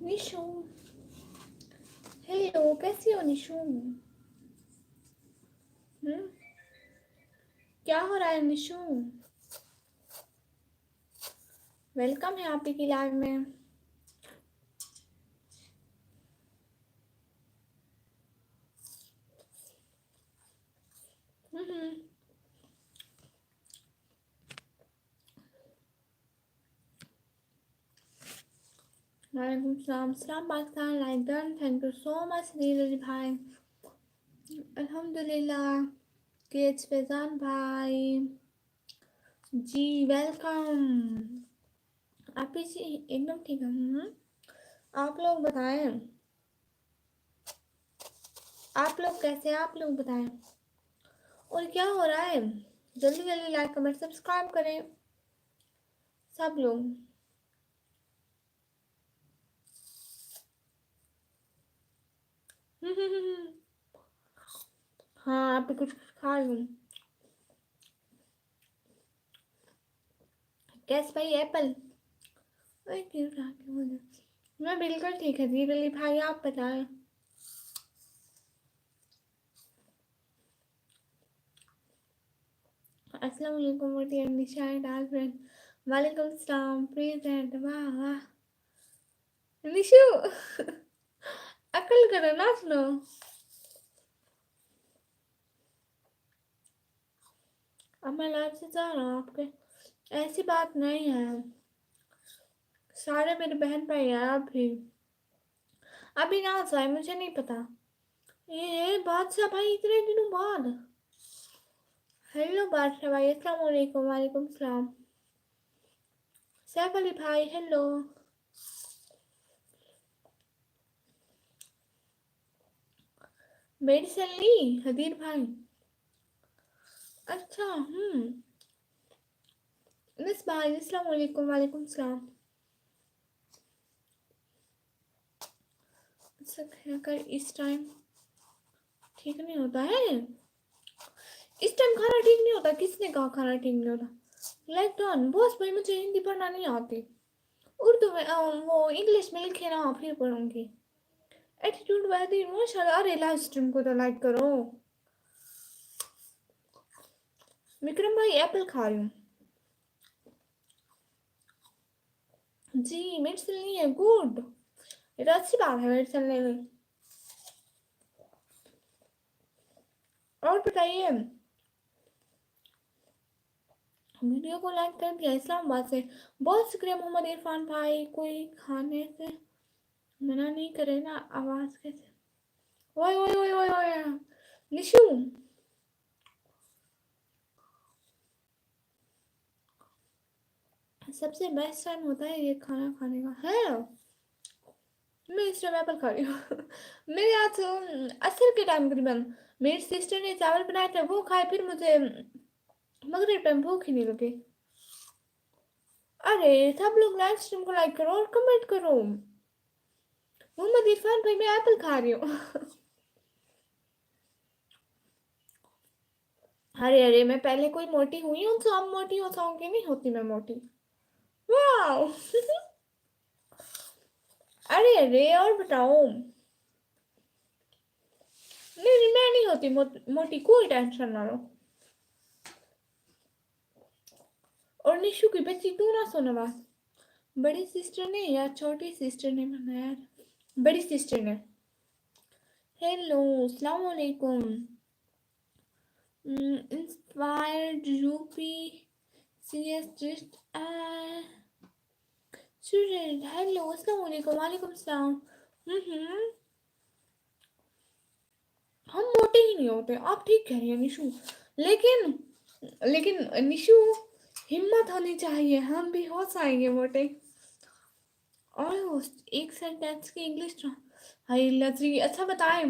Nishu, hello, कैसी हो निशु? क्या हो रहा है निशु? वेलकम है आप ही की लाइव में। वालेकुम सलाम, सलाम Pakistan, like done, thank you so much Neeraj भाई। अल्हम्दुलिल्लाह, केच फैजान भाई जी वेलकम। आप ही जी एकदम ठीक है। आप लोग बताएं, आप लोग कैसे हैं? आप लोग बताएं और क्या हो रहा है? जल्दी जल्दी लाइक कमेंट सब्सक्राइब करें सब लोग। हाँ, आप भी कुछ खा लूँ। कैस भाई एप्पल? मैं बिल्कुल ठीक है जी रली भाई, आप बताएं। अस्सलाम वालेकुम मोटी निशान डाल फ्रेंड। वालेकुम सलाम प्रेजेंट। वाह वाह निशु, अकल करो ना सुनो। अब मैं लाइव से जा रहा हूँ आपके। ऐसी बात नहीं है, सारे मेरे बहन भाई हैं। अभी अभी ना जाए मुझे नहीं पता। ये बादशाह भाई इतने दिनों बाद। हेलो बादशाह भाई, अस्सलाम वालेकुम। वालेकुम सलाम। सैफ अली भाई हेलो। मेडिसिन ली हदीर भाई? अच्छा मिस भाई अस्सलाम वालेकुम। वालेकुम सलाम। अच्छा कर इस टाइम ठीक नहीं होता है। इस टाइम खाना ठीक नहीं होता? किसने कहा खाना ठीक नहीं होता? लाइक डन बॉस भाई, मुझे हिंदी पढ़ना नहीं आती। उर्दू में वो इंग्लिश में लिखे ना फिर पढ़ूंगी। एटीट्यूड वैदी माशाल्लाह। अरे लाइव स्ट्रीम को तो लाइक करो। विक्रम भाई एप्पल खा रही हूँ जी। मेडिसिन नहीं है, गुड। ये तो अच्छी बात है मेडिसिन ले गई। और बताइए, वीडियो को लाइक कर दिया इस्लामाबाद से। बहुत शुक्रिया मोहम्मद इरफान भाई। कोई खाने से मना नहीं करे ना? आवाज कैसे? ओए ओए ओए ओए ओए निशु, सबसे बेस्ट टाइम होता है ये खाना खाने का है। मैं इस टाइम एप्पल खा रही हूँ। मेरे आज असर के टाइम करीबन मेरी सिस्टर ने चावल बनाया था, वो खाए, फिर मुझे मगरिब टाइम भूख ही नहीं लगी। अरे सब लोग लाइव स्ट्रीम को लाइक करो और कमेंट करो। मोहम्मद इरफान भाई, मैं एप्पल खा रही हूँ। अरे अरे, मैं पहले कोई मोटी हुई हूँ तो अब मोटी हो जाऊंगी? नहीं होती मैं मोटी। वाओ। अरे अरे, और बताओ। नहीं मैं नहीं होती मोटी, कोई टेंशन ना लो। और निशु की बच्ची तू ना सुना बात। बड़ी सिस्टर ने या छोटी सिस्टर ने बनाया यार? बड़ी सिस्टर ने। हेलो अस्सलाम वालेकुम। Inspired UP CS just student. Hello अस्सलाम वालेकुम। वालेकुम सलाम। हम्म हम मोटे ही नहीं होते, आप ठीक कह रही हैं निशु। लेकिन लेकिन निशु, हिम्मत होनी चाहिए, हम भी हो जाएंगे मोटे। ऑलमोस्ट एक सेंटेंस की इंग्लिश। हाय लजी, अच्छा बताएं।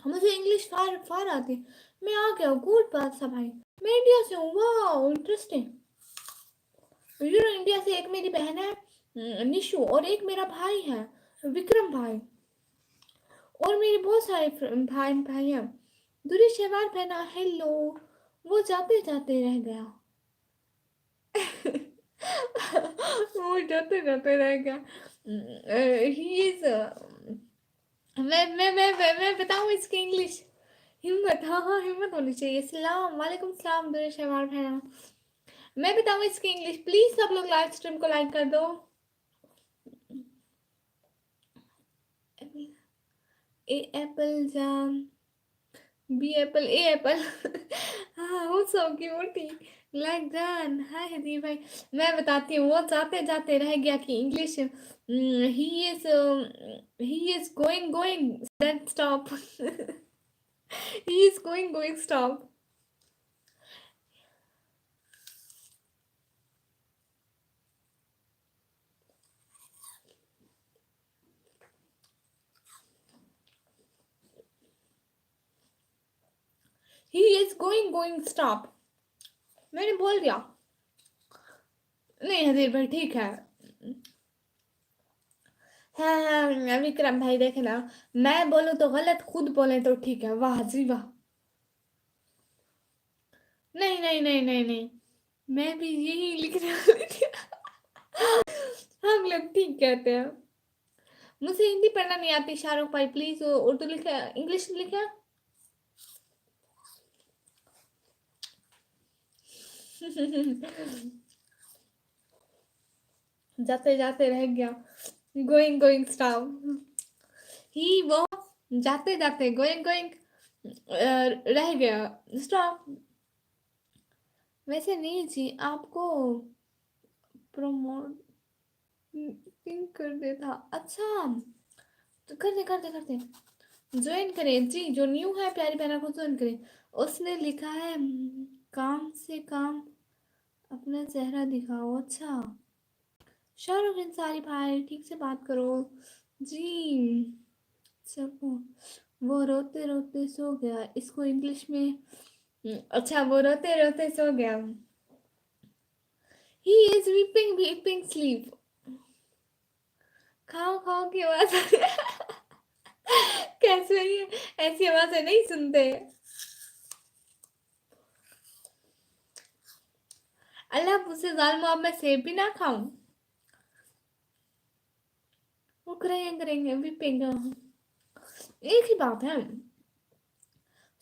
मुझे इंग्लिश फार फार आती है। मैं आ गया, गुड बात सब भाई। मैं इंडिया से हूँ। वाह इंटरेस्टिंग। इंडिया से एक मेरी बहन है निशु, और एक मेरा भाई है विक्रम भाई। और मेरे बहुत सारे भाई भाई हैं। दूरी शहबाज पहना हेलो। वो जाते जाते रह गया। वो जाते जाते रह गया। ही इज मैं बताऊँ इसकी इंग्लिश? हिम्मत, हाँ हाँ हिम्मत होनी चाहिए। सलाम वालेकुम सलाम दुर्गा शहवार बहना। मैं बताऊँ इसकी इंग्लिश? प्लीज सब लोग लाइव स्ट्रीम को लाइक कर दो। ए एप्पल जाम, बी एप्पल, ए एप्पल। हाँ वो सो क्यूटी लाइक दैट। हाय हदीर भाई, मैं बताती हूँ। वो जाते जाते रह गया कि English he is going going then stop. He is going going stop. He is going going stop, मैंने बोल दिया। नहीं हदीर भाई ठीक है। हाँ हाँ विक्रम भाई देखे ना, मैं बोलूँ तो गलत, खुद बोले तो ठीक है। वाह जी वाह। नहीं नहीं नहीं नहीं नहीं, मैं भी यही लिखने वाली थी। हम लोग ठीक कहते हैं। मुझे हिंदी पढ़ना नहीं आती शाहरुख भाई, प्लीज उर्दू लिखे, इंग्लिश लिखे। जाते जाते रह गया गोइंग गोइंग स्टॉप। ही वो जाते जाते गोइंग गोइंग रह गया स्टॉप। वैसे नहीं जी, आपको प्रमोट कर देता। अच्छा तो कर दे ज्वाइन करें जी। जो न्यू है प्यारी बहना को ज्वाइन करें। उसने लिखा है काम से काम अपना चेहरा दिखाओ। अच्छा शाहरुख अंसारी भाई ठीक से बात करो जी। सब वो रोते रोते सो गया, इसको इंग्लिश में अच्छा वो रोते रोते सो गया। He is weeping weeping sleep. खाओ खाओ की आवाज आ रही है। कैसे ये ऐसी आवाजें नहीं सुनते। अल्लाह मुझसे जालिम, अब मैं सेब भी ना खाऊं। वो करेंगे वीपिंग। एक ही बात है।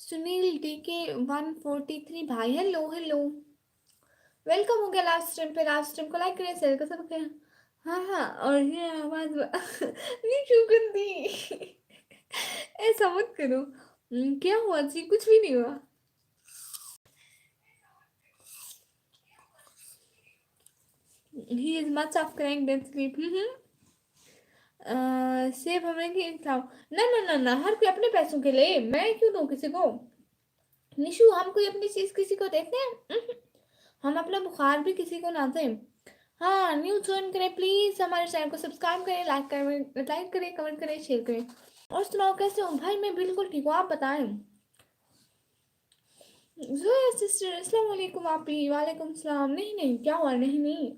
सुनील डी के 143 भाई हेलो हेलो, वेलकम हो गया लाइव स्ट्रीम पे। लाइव स्ट्रीम को लाइक करें, शेयर कर सकते हैं। हाँ हाँ और ये आवाज नहीं क्यों गंदी। ऐसा मत करो। क्या हुआ जी? कुछ भी नहीं हुआ। He is much of crying than sleep। सेब हमें कि खिलाओ। ना ना ना ना, हर कोई अपने पैसों के लिए, मैं क्यों दूं किसी को। निशु हम कोई अपनी चीज किसी को देते हैं? हम अपना बुखार भी किसी को ना दें। हाँ न्यू ज्वाइन करें प्लीज, हमारे चैनल को सब्सक्राइब करें, लाइक करें कमेंट करें शेयर करें। और सुनाओ कैसे हो भाई? मैं बिल्कुल ठीक हूँ, आप बताएं। जोया सिस्टर अस्सलाम वालेकुम। आप ही वालेकुम सलाम। नहीं नहीं क्या हुआ? नहीं नहीं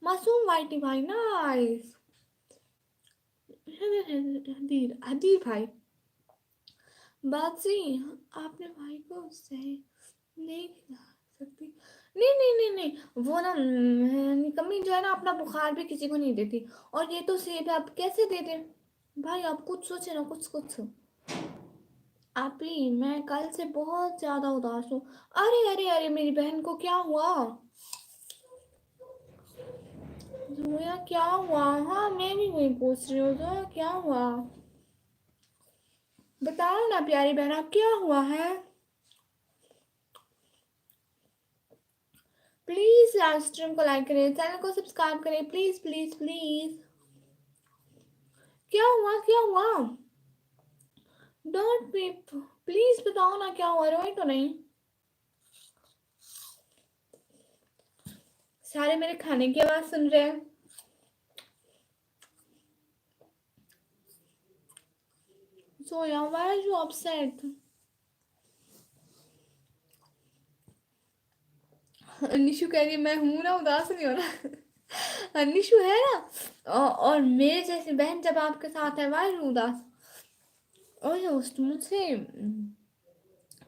मासूम वाइटी भाई नाइस। हदीर हदीर भाई बाजी, आपने भाई को सही नहीं खिला सकती। नहीं नहीं नहीं नहीं वो ना निकम्मी जो है ना, अपना बुखार भी किसी को नहीं देती। और ये तो सेब है, आप कैसे दे दें? भाई आप कुछ सोचे ना, कुछ कुछ। आप ही मैं कल से बहुत ज्यादा उदास हूँ। अरे अरे अरे मेरी बहन को क्या हुआ? जोया क्या हुआ? हाँ मैं भी वही पूछ रही हूँ, जोया क्या हुआ? बताओ ना प्यारी बहना, क्या हुआ है? प्लीज लाइव स्ट्रीम को लाइक करें, चैनल को सब्सक्राइब करें प्लीज प्लीज प्लीज। क्या हुआ क्या हुआ? डोंट बी, प्लीज बताओ ना क्या हुआ, रोए तो नहीं? सारे मेरे खाने की आवाज सुन रहे हैं। Zoya why are you upset? Nishu कह रही है मैं हूं ना, उदास नहीं हो रहा। निशु है ना, और मेरे जैसी बहन जब आपके साथ है वाई उदास। और दोस्त मुझसे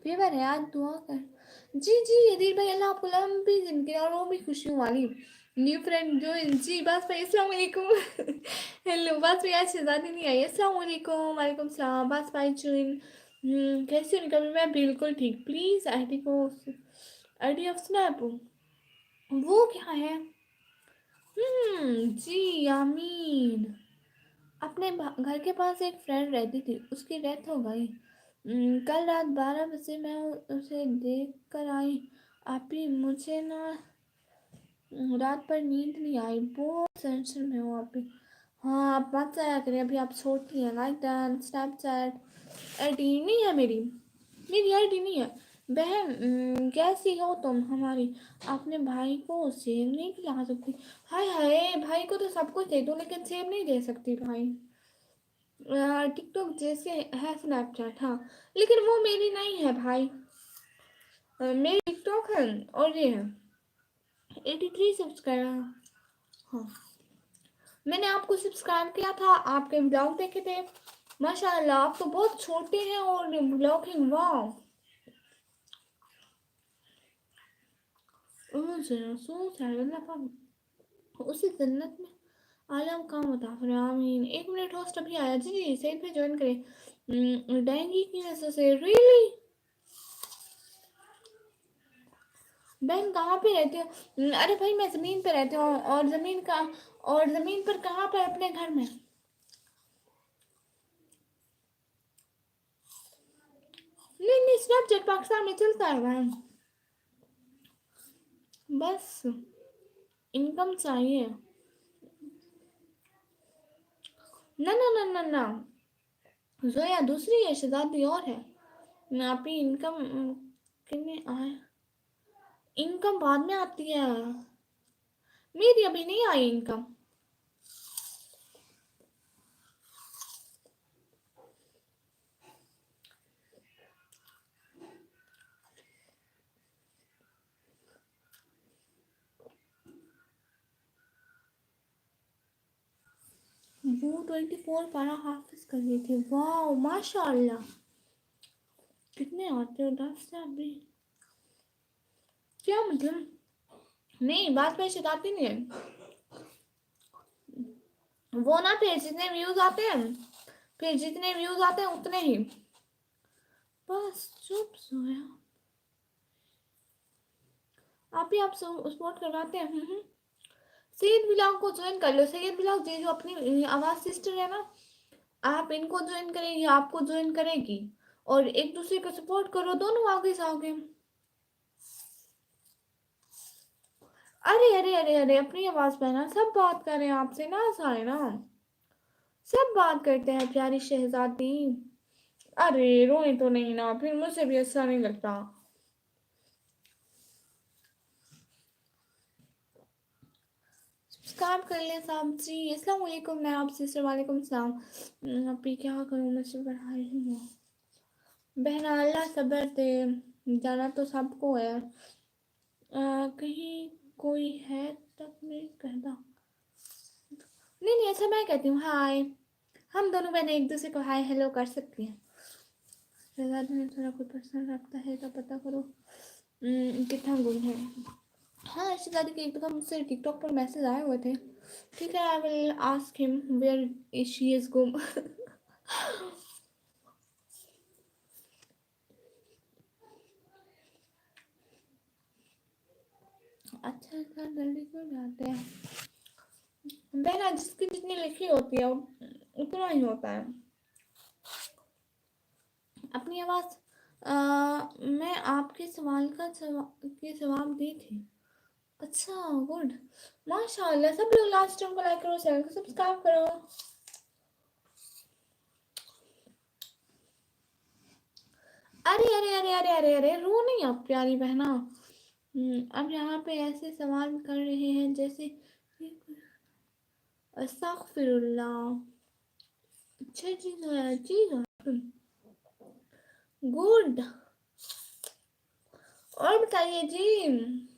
फीवर है आज, दुआ कर। जी जी अदील भाई, अल्लाह आपको लंबी जिंदगी और वो भी खुशियों वाली। न्यू फ्रेंड जो जी बस भाई अस्सलाम वालेकुम। हेलो बस भाई, आज शहजादी नहीं आई। अस्सलाम वालेकुम। वालेकुम सलाम बस भाई चुन। कैसे हो निकल? मैं बिल्कुल ठीक। प्लीज आईडी को, आईडी ऑफ स्नैप वो क्या है? जी आमीन। अपने घर के पास एक फ्रेंड रहती थी, उसकी डेथ हो गई। कल रात 12 बजे मैं उसे देख कर आई। आप ही मुझे ना रात पर नींद नहीं आई, बहुत टेंशन में हूँ आप ही। हाँ आप मत जाया करें, अभी आप छोटी हैं। लाइक दैन स्नैपचैट आईडी नहीं है मेरी, मेरी आईडी नहीं है। बहन कैसी हो तुम हमारी? अपने भाई को सेव नहीं खिला सकती? हाय हाय, भाई को तो सब कुछ दे दो लेकिन सेव नहीं दे सकती भाई। टिकटॉक जैसे है स्नैपचैट, हाँ लेकिन वो मेरी नहीं है भाई। मेरी टिकटॉक है और ये है 83 सब्सक्राइबर। हाँ मैंने आपको सब्सक्राइब किया था, आपके ब्लॉग देखे थे। माशाल्लाह आप तो बहुत छोटे हैं और ब्लॉगिंग वाह। मुझे अफसोस है अल्लाह पाक उसी जन्नत में आलम का मुताफिर आमीन। 1 मिनट होस्ट अभी आया। जी जी सही पे ज्वाइन करें। डेंगू की वजह से रियली? बहन कहाँ पे रहते हो? अरे भाई मैं ज़मीन पे रहती हूँ। और ज़मीन का, और ज़मीन पर कहाँ पर? अपने घर में। नहीं नहीं स्नैपचैट पाकिस्तान में चलता है बहन, बस इनकम चाहिए। ना ना ना ना ना, जोया दूसरी है, शहजादी और है। मैं आप ही इनकम कितने आए? इनकम बाद में आती है, मेरी अभी नहीं आई इनकम। वो 24 पारा हाफिज कर रही थी। वाह माशाल्लाह, कितने आते हो 10 से अभी? क्या मतलब? नहीं बात में शताती नहीं है वो ना। फिर जितने व्यूज आते हैं, फिर जितने व्यूज आते हैं उतने ही। बस चुप सोया। आप ही आप सपोर्ट करवाते हैं। सैयद बिलाल को ज्वाइन कर लो। सैयद बिलाल जी जो अपनी आवाज सिस्टर है ना, आप इनको ज्वाइन करेंगे, आपको ज्वाइन करेगी और एक दूसरे को सपोर्ट करो, दोनों आगे जाओगे। अरे अरे अरे अरे, अपनी आवाज पे ना सब बात करें आपसे ना, सारे ना सब बात करते हैं प्यारी शहजादी। अरे रोए तो नहीं ना, फिर मुझे भी अच्छा नहीं लगता। सब्सक्राइब कर ले साहब जी। अस्सलाम वालेकुम। मैं आप सिस्टर वालेकुम सलाम। अभी क्या करूँ, मैं से पढ़ाई ही हूँ। बहन अल्लाह सब्र दे, जाना तो सबको है। कहीं कोई है तक नहीं कहता। नहीं नहीं अच्छा मैं कहती हूँ हाय। हम दोनों बहनें एक दूसरे को हाय हेलो कर सकती हैं। शहजादी में थोड़ा कोई पर्सनल रखता है तो पता करो कितना गुम है। हाँ शहजादी के एक दफ़ा मुझसे टिकटॉक पर मैसेज आए हुए थे। ठीक है I will ask him where she is गुम। अच्छा इतना जल्दी क्यों जाते हैं? बहना जिसकी जितनी लिखी होती है उतना ही होता है। अपनी आवाज़ मैं आपके सवाल का जवाब दी थी। अच्छा गुड, माशाल्लाह। सब लोग लास्ट टाइम को लाइक करो, चैनल को सब्सक्राइब करो। अरे अरे अरे अरे अरे अरे रो नहीं आप प्यारी बहना। अब यहाँ पे ऐसे सवाल कर रहे हैं जैसे अस्तगफिरुल्लाह। अच्छा चीज है, चीज है गुड। और बताइए जी।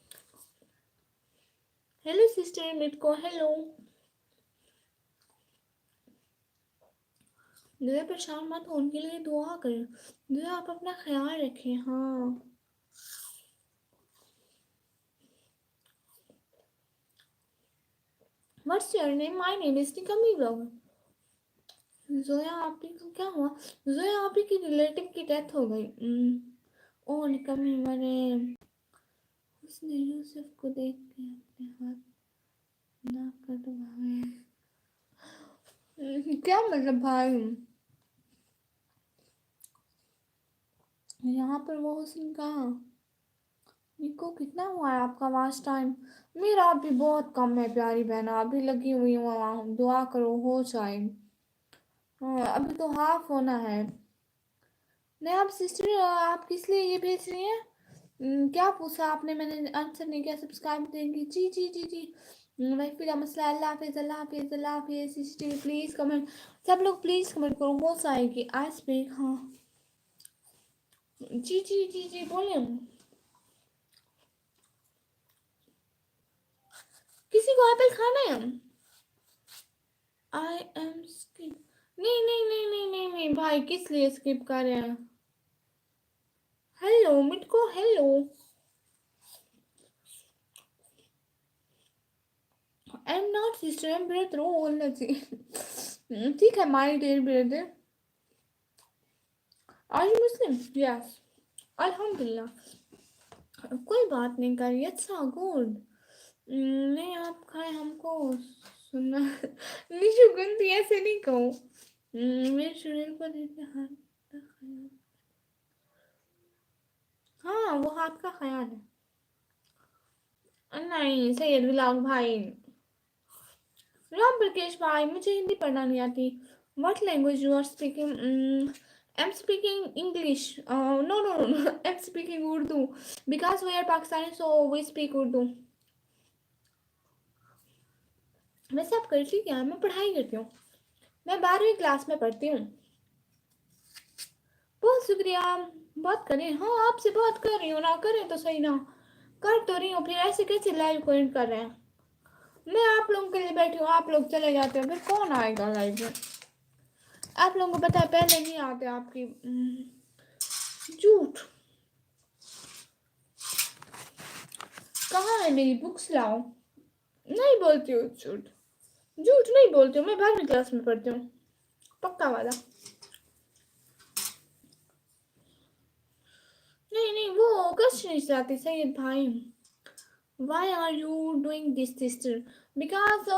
हेलो सिस्टर मिट को हेलो। दुआ परेशान मत हो, उनके लिए दुआ करें। दुआ आप अपना ख्याल रखें। हाँ what's your name? My name is निकमी ब्लॉग। जोया आपी को क्या हुआ? जोया आपी की रिलेटिव की डेथ हो गई। ओ निकमी मरे। उसने यूसुफ को देख के अपने हाथ ना कटवाए। क्या मतलब भाई? यहाँ पर वो हुस्न कहाँ? निको कितना हुआ है आपका वास्ट टाइम? मेरा अभी बहुत कम है प्यारी बहन, अभी लगी हुई हूँ वहाँ, दुआ करो हो जाए। हाँ अभी तो हाफ होना है। नहीं आप सिस्टर आप किस लिए ये भेज रही हैं? क्या पूछा आपने? मैंने आंसर नहीं किया। सब्सक्राइब देंगी? जी जी जी जी। महफिल मसला। अल्लाह हाफिज़ अल्लाह हाफिज़ अल्लाह हाफिज़। सिस्टर प्लीज़ कमेंट, सब लोग प्लीज़ कमेंट करो, हो जाएगी आई स्पीक। हाँ जी जी जी जी बोले। किसी को एप्पल खाना है? I am skip. नहीं नहीं नहीं नहीं नहीं नहीं भाई, किस लिए स्किप कर रहे हैं? हेलो मिटको hello. I am not sister, I am brother. बोलना चाहिए। ठीक है my dear brother. Are you Muslim? Yes अल्हम्दुलिल्लाह। कोई बात नहीं करिए, अच्छा गुड। नहीं आप खाए हमको सुनना। निशु गुंती ऐसे नहीं कहो। मेरे शरीर पर देते हाथ। हाँ वो हाथ का ख्याल है। नहीं सैयद बिलाल भाई। राम प्रकेश भाई मुझे हिंदी पढ़ना नहीं आती। What language you are speaking? I'm speaking English. No no no no. I'm speaking Urdu because we are Pakistani, so we speak Urdu. वैसे आप करती क्या? मैं पढ़ाई करती हूँ। मैं 12वीं क्लास में पढ़ती हूँ। बहुत शुक्रिया। बात करें? हाँ आपसे बात कर रही हूँ ना, करें तो सही ना। कर तो रही हूँ, फिर ऐसे कैसे लाइव कमेंट कर रहे हैं? मैं आप लोगों के लिए बैठी हूँ, आप लोग चले जाते हो, फिर कौन आएगा लाइव में? आप लोगों को पता है पहले नहीं आते आपकी। झूठ। कहाँ है मेरी बुक्स? लाओ। नहीं बोलती हूँ झूठ। झूठ नहीं बोलती हूँ, मैं 12वीं क्लास में पढ़ती हूँ, पक्का वाला। नहीं नहीं वो कश नहीं चाहती सैयद भाई। Why are you doing this, sister? Because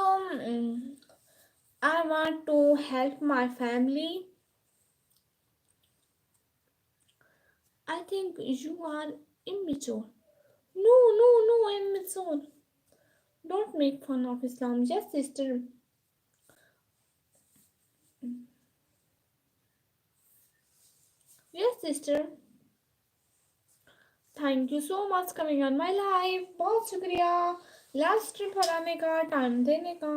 I want to help my family. I think you are immature. No, no, no, immature. Don't make fun of Islam. Yes, sister. Yes, sister. Thank you so much coming on my life. बहुत शुक्रिया last trip हराने का, time देने का।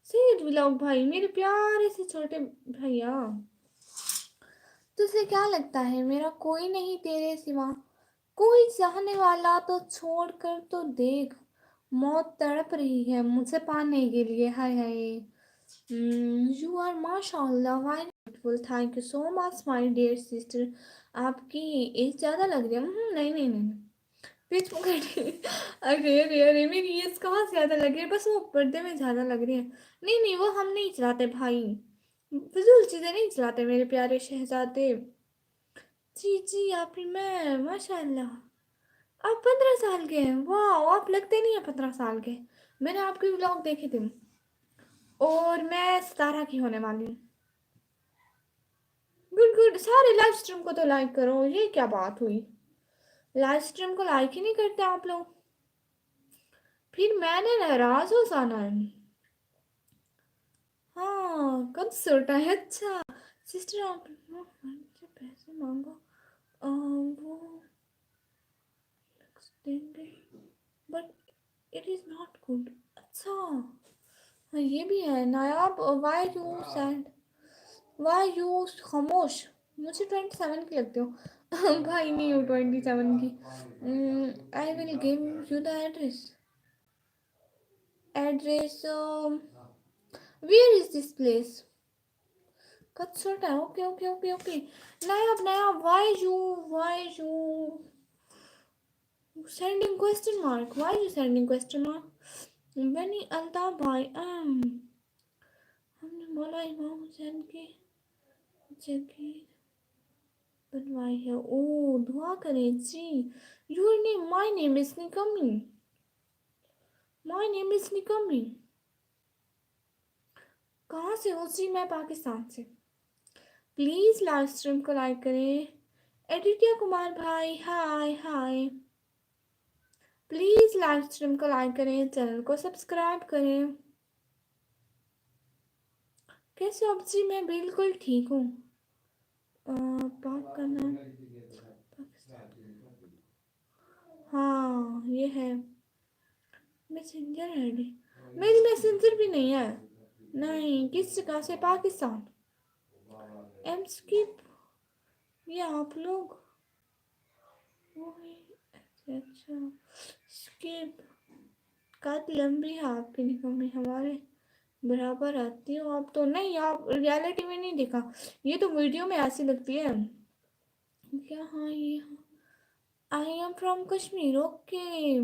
Syed vlog भाई मेरे प्यारे से छोटे भैया, तुझे क्या लगता है मेरा कोई नहीं तेरे सिवा? कोई चाहने वाला तो छोड़ कर तो देख, मौत तड़प रही है मुझे पाने के लिए। Hi hi. यू आर माशाल्लाह very beautiful. Thank you so much my dear sister. आपकी एज ज़्यादा लग रही है। नहीं नहीं नहीं बीच में कटी। अरे अरे अरे मेरी एज कहाँ से ज़्यादा लग रही है? बस वो पर्दे में ज़्यादा लग रही है। नहीं नहीं वो हम नहीं चलाते भाई, फिजूल चीज़ें नहीं चलाते मेरे प्यारे शहजादे। जी जी आप ही मैं माशाल्लाह। आप 15 साल के हैं? वाह आप लगते नहीं है 15 साल के। मैंने आपके व्लॉग देखे थे। और मैं 17 की होने वाली हूँ। Good good. सारे लाइव स्ट्रीम को तो लाइक करो, ये क्या बात हुई? लाइव स्ट्रीम को लाइक ही नहीं करते आप लोग, फिर मैंने नाराज हो जाना है। हाँ कब सोटा है? अच्छा सिस्टर आप मुझसे पैसे मांगो, वो देंगे, but it is not good. अच्छा हाँ ये भी है Nayab. Why you sad? Why you खामोश? मुझे 27 की लगती हो। भाई नहीं हो 27 की। I will give you the address. Address where is this place? कत्सोटा। Okay okay okay okay. Nayab Nayab why you Sending question mark. Why are you sending question mark? बनी अल्ताफ भाई हमने बोला इमाम हुसैन की जगह बनवाई है। ओ दुआ करें जी। Your name my name is निकमी। माय नेम इज निकमी। कहाँ से हो जी? मैं पाकिस्तान से। प्लीज लाइव स्ट्रीम को लाइक करें। एडिटिया कुमार भाई hi hi. Please live stream को लाइक करें, चैनल को सब्सक्राइब करें। कैसे हो जी? मैं बिल्कुल ठीक हूँ। पाक का नाम हाँ ये है मैसेंजर आईडी। मेरी मैसेंजर भी नहीं है। नहीं किस जगह से? पाकिस्तान। एम स्किप ये आप लोग अच्छा स्किप कद लंबी है आपकी निकम में हमारे बराबर आती हो आप तो। नहीं आप रियलिटी में नहीं देखा, ये तो वीडियो में ऐसी लगती है क्या। हाँ ये I am from Kashmir. Okay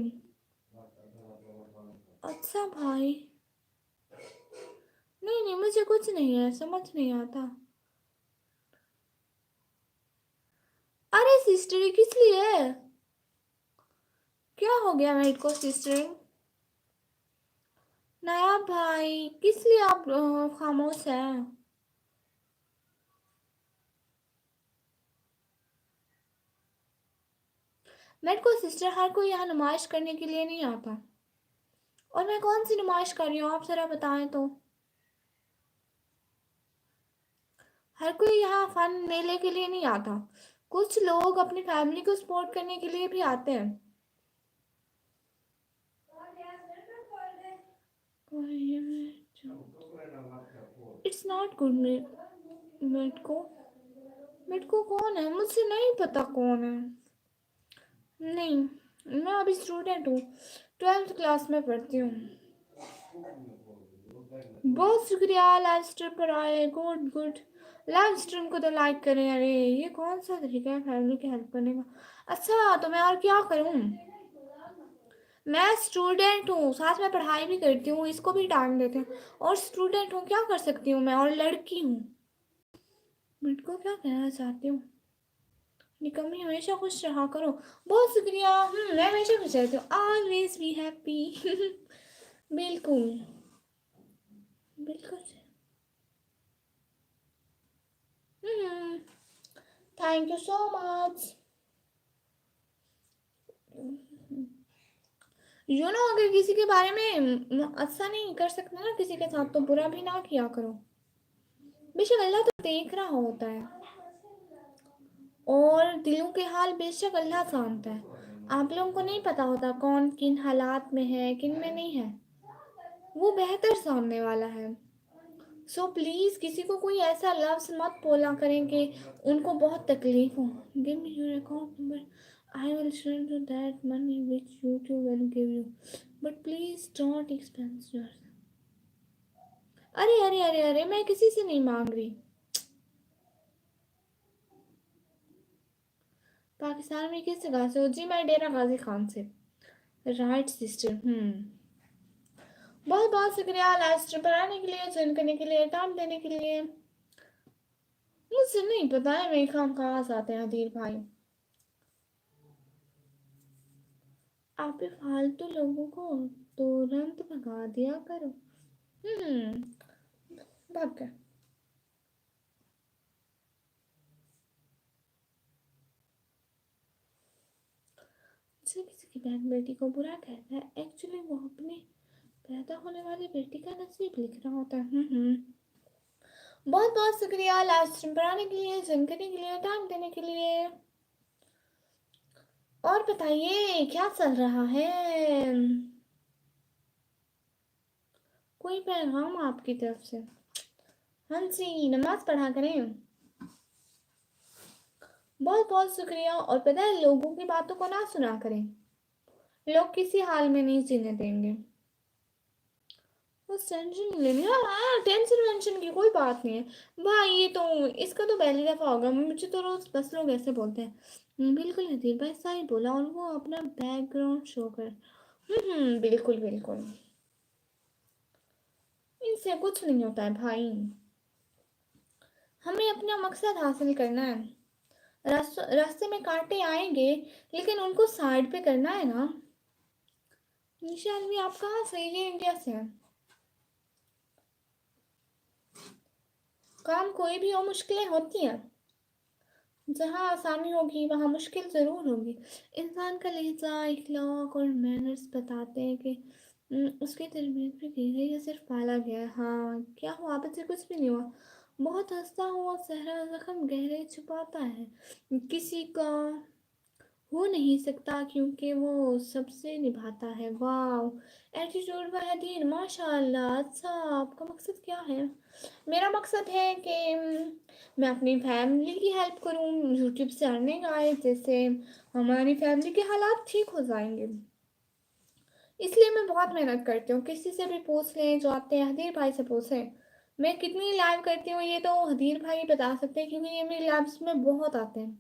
अच्छा भाई। नहीं नहीं मुझे कुछ नहीं है, समझ नहीं आता। अरे सिस्टर किस लिए? क्या हो गया मेरे को सिस्टर? नया भाई किस लिए आप खामोश है? मेरे को सिस्टर हर कोई यहाँ नुमाइश करने के लिए नहीं आता। और मैं कौन सी नुमाइश कर रही हूँ आप जरा बताएं तो। हर कोई यहाँ फन मेले के लिए नहीं आता, कुछ लोग अपनी फैमिली को सपोर्ट करने के लिए भी आते हैं। It's not good. मेरे को कौन है? मुझे नहीं पता कौन है। नहीं मैं अभी स्टूडेंट हूँ, 12th क्लास में पढ़ती हूँ। बहुत शुक्रिया लाइव स्ट्रीम पर आए। Good good. लाइव स्ट्रीम को तो लाइक करें। अरे ये कौन सा तरीका है फैमिली की हेल्प करने का? अच्छा तो मैं और क्या करूँ? मैं स्टूडेंट हूँ, साथ में पढ़ाई भी करती हूँ, इसको भी टाइम देते हैं। और स्टूडेंट हूँ, क्या कर सकती हूँ मैं? और लड़की हूँ। मेरे को क्या कहना चाहती हूँ? निकम्मी हमेशा खुश रहा करो। बहुत शुक्रिया। मैं हमेशा खुश रहती हूँ। Always be happy. बिल्कुल बिल्कुल। Thank you so much. You know अगर किसी के बारे में अच्छा नहीं कर सकते ना किसी के साथ, तो बुरा भी ना किया करो। बेशक अल्लाह तो देख रहा होता है, और दिलों के हाल बेशक अल्लाह जानता है। आप लोगों को नहीं पता होता कौन किन हालात में है किन में नहीं है, वो बेहतर जानने वाला है। सो प्लीज़ किसी को कोई ऐसा लफ्ज़ मत बोला करें कि उनको बहुत तकलीफ हो। Give me your account number, I will send you that money which YouTube will give you, but please don't expense your. अरे अरे अरे अरे मैं किसी से नहीं मांग रही। पाकिस्तान में किस जगह से हो जी? मैं डेरा गाजी खान से। Right sister. बहुत बहुत शुक्रिया लाइव स्ट्रीम पर आने के लिए, ज्वाइन करने के लिए, टाइम देने के लिए। मुझे नहीं पता है मेरे काम कहाँ से आते हैं अधीर भाई। आप भी फालतू लोगों को तुरंत भगा दिया करो। भाग गया। मुझसे किसी की बहन बेटी को बुरा कहता है, एक्चुअली वो अपने पैदा होने वाली बेटी का नसीब लिख रहा होता है। बहुत बहुत शुक्रिया लाइव स्ट्रीम पर आने के लिए, ज्वाइन करने के लिए, टाइम देने के लिए। और बताइए क्या चल रहा है? कोई पैगाम आपकी तरफ से? हाँ जी नमाज पढ़ा करें। बहुत बहुत शुक्रिया। और पता है लोगों की बातों को ना सुना करें, लोग किसी हाल में नहीं जीने देंगे। बस टेंशन नहीं लेनी। हाँ हाँ, टेंशन वेंशन की कोई बात नहीं है भाई। ये तो इसका तो पहली दफा होगा, मुझे तो रोज 10 लोग ऐसे बोलते हैं। बिल्कुल हदीर भाई सही बोला, और वो अपना बैकग्राउंड शो कर। बिल्कुल बिल्कुल। इनसे कुछ नहीं होता है भाई, हमें अपना मकसद हासिल करना है। रास्ते में कांटे आएंगे, लेकिन उनको साइड पे करना है ना। निशान भी आप कहाँ से, ये इंडिया से है। काम कोई भी हो, मुश्किलें होती हैं। जहाँ आसानी होगी वहाँ मुश्किल ज़रूर होगी। इंसान का लहजा, इखलाक और मैनर्स बताते हैं कि उसकी तरबियत भी की गई है, सिर्फ पाला गया है। हाँ, क्या हुआ, आप से कुछ भी नहीं हुआ। बहुत हंसता हुआ सहरा जख्म गहरे छुपाता है, किसी का हो नहीं सकता क्योंकि वो सबसे निभाता है। वाह, एटीट्यूड बहदीन, माशाल्लाह। अच्छा, आपका मकसद क्या है? मेरा मकसद है कि मैं अपनी फैमिली की हेल्प करूं, यूट्यूब से अर्निंग आए, जैसे हमारी फैमिली के हालात ठीक हो जाएंगे। इसलिए मैं बहुत मेहनत करती हूँ। किसी से भी पूछ लें, जो आते हैं हदीर भाई से पूछें मैं कितनी लाइव करती हूँ, ये तो हदीर भाई बता सकते हैं क्योंकि ये मेरी लाइव्स में बहुत आते हैं।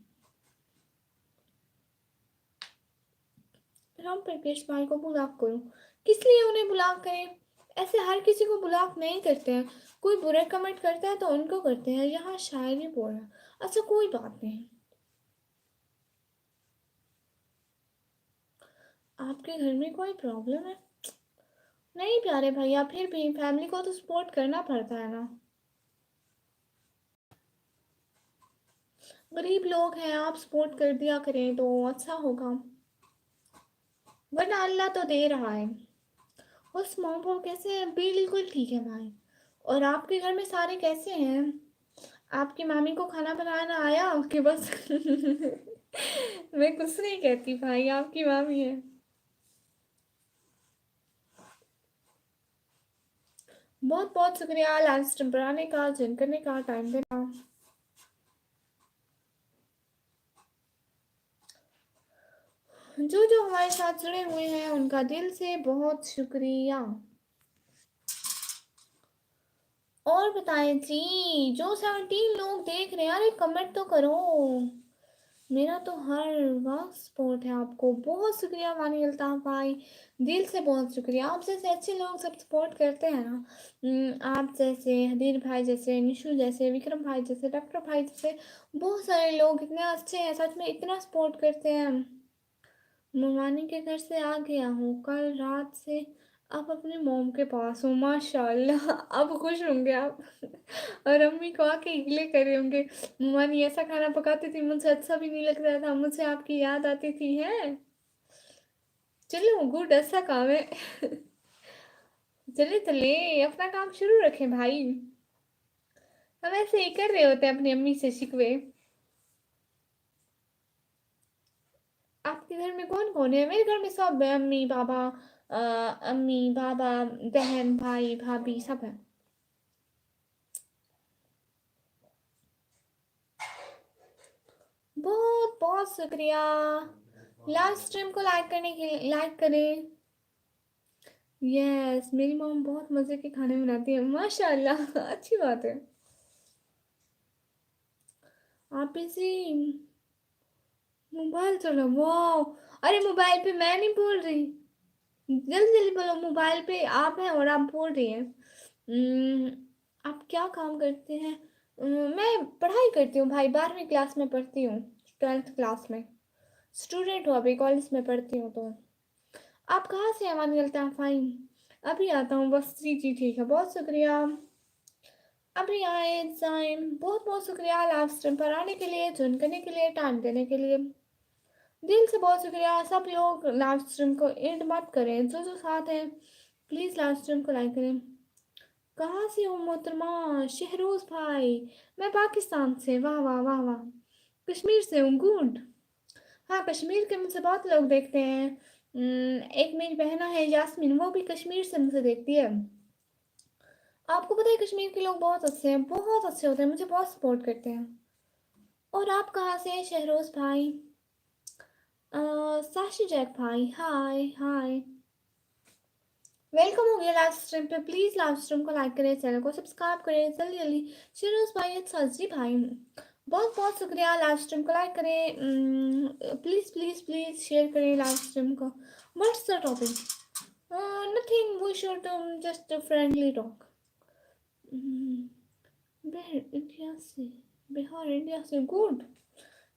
राम प्रकेश भाई को ब्लॉक करूं? किस लिए उन्हें ब्लॉक करें? ऐसे हर किसी को ब्लॉक नहीं करते हैं। कोई बुरा कमेंट करता है तो उनको करते हैं, यहाँ शायरी बोल रहा। अच्छा कोई बात नहीं। आपके घर में कोई प्रॉब्लम है? नहीं प्यारे भैया, फिर भी फैमिली को तो सपोर्ट करना पड़ता है ना। गरीब लोग हैं, आप सपोर्ट कर दिया करें तो अच्छा होगा, वरना अल्लाह तो दे रहा है। और मॉम पापा कैसे हैं? बिल्कुल ठीक है भाई। और आपके घर में सारे कैसे हैं? आपकी मामी को खाना बनाना आया कि बस मैं कुछ नहीं कहती भाई, आपकी मामी है। बहुत बहुत शुक्रिया लाइव स्ट्रीम पर आने का, ज्वाइन करने का, टाइम देना। जो जो हमारे साथ जुड़े हुए हैं उनका दिल से बहुत शुक्रिया। और बताएं जी, जो 17 लोग देख रहे हैं, अरे कमेंट तो करो। मेरा तो हर वक्त सपोर्ट है आपको। बहुत शुक्रिया वानी अल्ताफ भाई, दिल से बहुत शुक्रिया। आप जैसे अच्छे लोग सब सपोर्ट करते हैं ना। आप जैसे, हदीर भाई जैसे, निशु जैसे, विक्रम भाई जैसे, डॉक्टर भाई जैसे, बहुत सारे लोग इतने अच्छे हैं, सच में इतना सपोर्ट करते हैं। ममानी के घर से आ गया हूँ कल रात से, अब अपनी मोम के पास हूँ। माशाल्लाह अब खुश होंगे आप और अम्मी को आके इगले करे होंगे। ममानी ऐसा खाना पकाती थी, मुझे अच्छा भी नहीं लगता था, मुझे आपकी याद आती थी है। चलो गुड, ऐसा काम है चले चले, अपना काम शुरू रखें भाई। हम ऐसे ही कर रहे होते हैं अपनी अम्मी से शिकवे। आपके घर में कौन कौन है? मेरे घर में सब है, अम्मी बाबा, अम्मी बाबा, बहन भाई भाभी सब है। बहुत बहुत शुक्रिया। लाइव स्ट्रीम को लाइक करने के लिए लाइक करें। यस, मेरी मॉम बहुत मज़े के खाने बनाती है, माशाल्लाह अच्छी बात है। आप इसी मोबाइल चलो, वाह। अरे मोबाइल पे मैं नहीं बोल रही, जल्दी जल्दी बोलो। मोबाइल पे आप हैं और आप बोल रही हैं। आप क्या काम करते हैं? मैं पढ़ाई करती हूँ भाई, 12वीं क्लास में पढ़ती हूँ, 12th क्लास में स्टूडेंट हूँ, अभी कॉलेज में पढ़ती हूँ। तो आप कहाँ से हैं मानी अल्ताफ़ भाई? अभी आता हूँ बस। जी जी ठीक है, बहुत शुक्रिया। अभी आए जाइम, बहुत बहुत शुक्रिया लाइव स्ट्रीम पर आने के लिए, ज्वाइन करने के लिए, टाइम देने के लिए। दिल से बहुत शुक्रिया। सब लोग लाइव स्ट्रीम को एंड मत करें, जो जो साथ हैं प्लीज़ लाइव स्ट्रीम को लाइक करें। कहाँ से हो मोहतरमा? शहरोज भाई, मैं पाकिस्तान से। वाह वाह वाह वाह। कश्मीर से हूँ, गुड। हाँ, कश्मीर के मुझसे बहुत लोग देखते हैं। एक मेरी बहना है यास्मीन, वो भी कश्मीर से मुझे देखती है। आपको पता है कश्मीर के लोग बहुत अच्छे हैं, बहुत अच्छे होते हैं, मुझे बहुत सपोर्ट करते हैं। और आप कहाँ से हैं शहरोज भाई? साशी जैक भाई, हाय हाय। वेलकम हो गया लाइव स्ट्रीम पे। प्लीज लाइव स्ट्रीम को लाइक करें, चैनल को सब्सक्राइब करें जल्दी जल्दी। शिरोज भाई, सजी भाई, बहुत बहुत शुक्रिया। लाइव स्ट्रीम को लाइक करें, प्लीज प्लीज प्लीज शेयर करें लाइव स्ट्रीम को। What's the topic? Nothing, we should just friendly talk. Bihar India से गुड।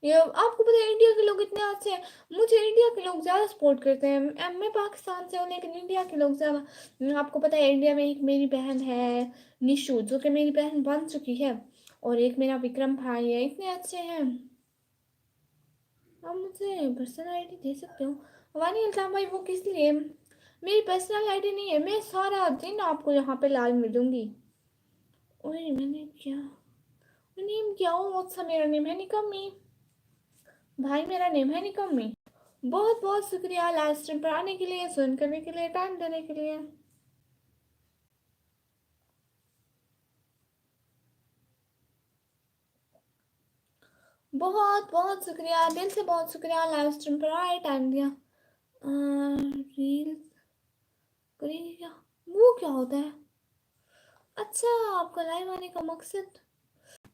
ये आपको पता है इंडिया के लोग इतने अच्छे हैं। मुझे इंडिया के लोग ज़्यादा सपोर्ट करते हैं। मैं पाकिस्तान से हूँ लेकिन इंडिया के लोग ज़्यादा। आपको पता है इंडिया में एक मेरी बहन है निशु, जो कि मेरी बहन बन चुकी है, और एक मेरा विक्रम भाई है। इतने अच्छे हैं। आप मुझे पर्सनल आईडी दे सकते हो? वानी अल्ताफ भाई, वो किस लिए? मेरी पर्सनल आईडी नहीं है। मैं सारा दिन आपको यहाँ पे लाइव मिलूंगी। ओए मैंने क्या नेम क्या हो? अच्छा मेरा नेम है निकम्मी भाई, मेरा नेम है निकम्मी। बहुत बहुत शुक्रिया लाइव स्ट्रीम पर आने के लिए, सुन करने के लिए, टाइम देने के लिए। बहुत बहुत शुक्रिया, दिल से बहुत शुक्रिया। लाइव स्ट्रीम पर आए, टाइम दिया। रील करेंगे क्या? वो क्या होता है? अच्छा, आपका लाइव आने का मकसद?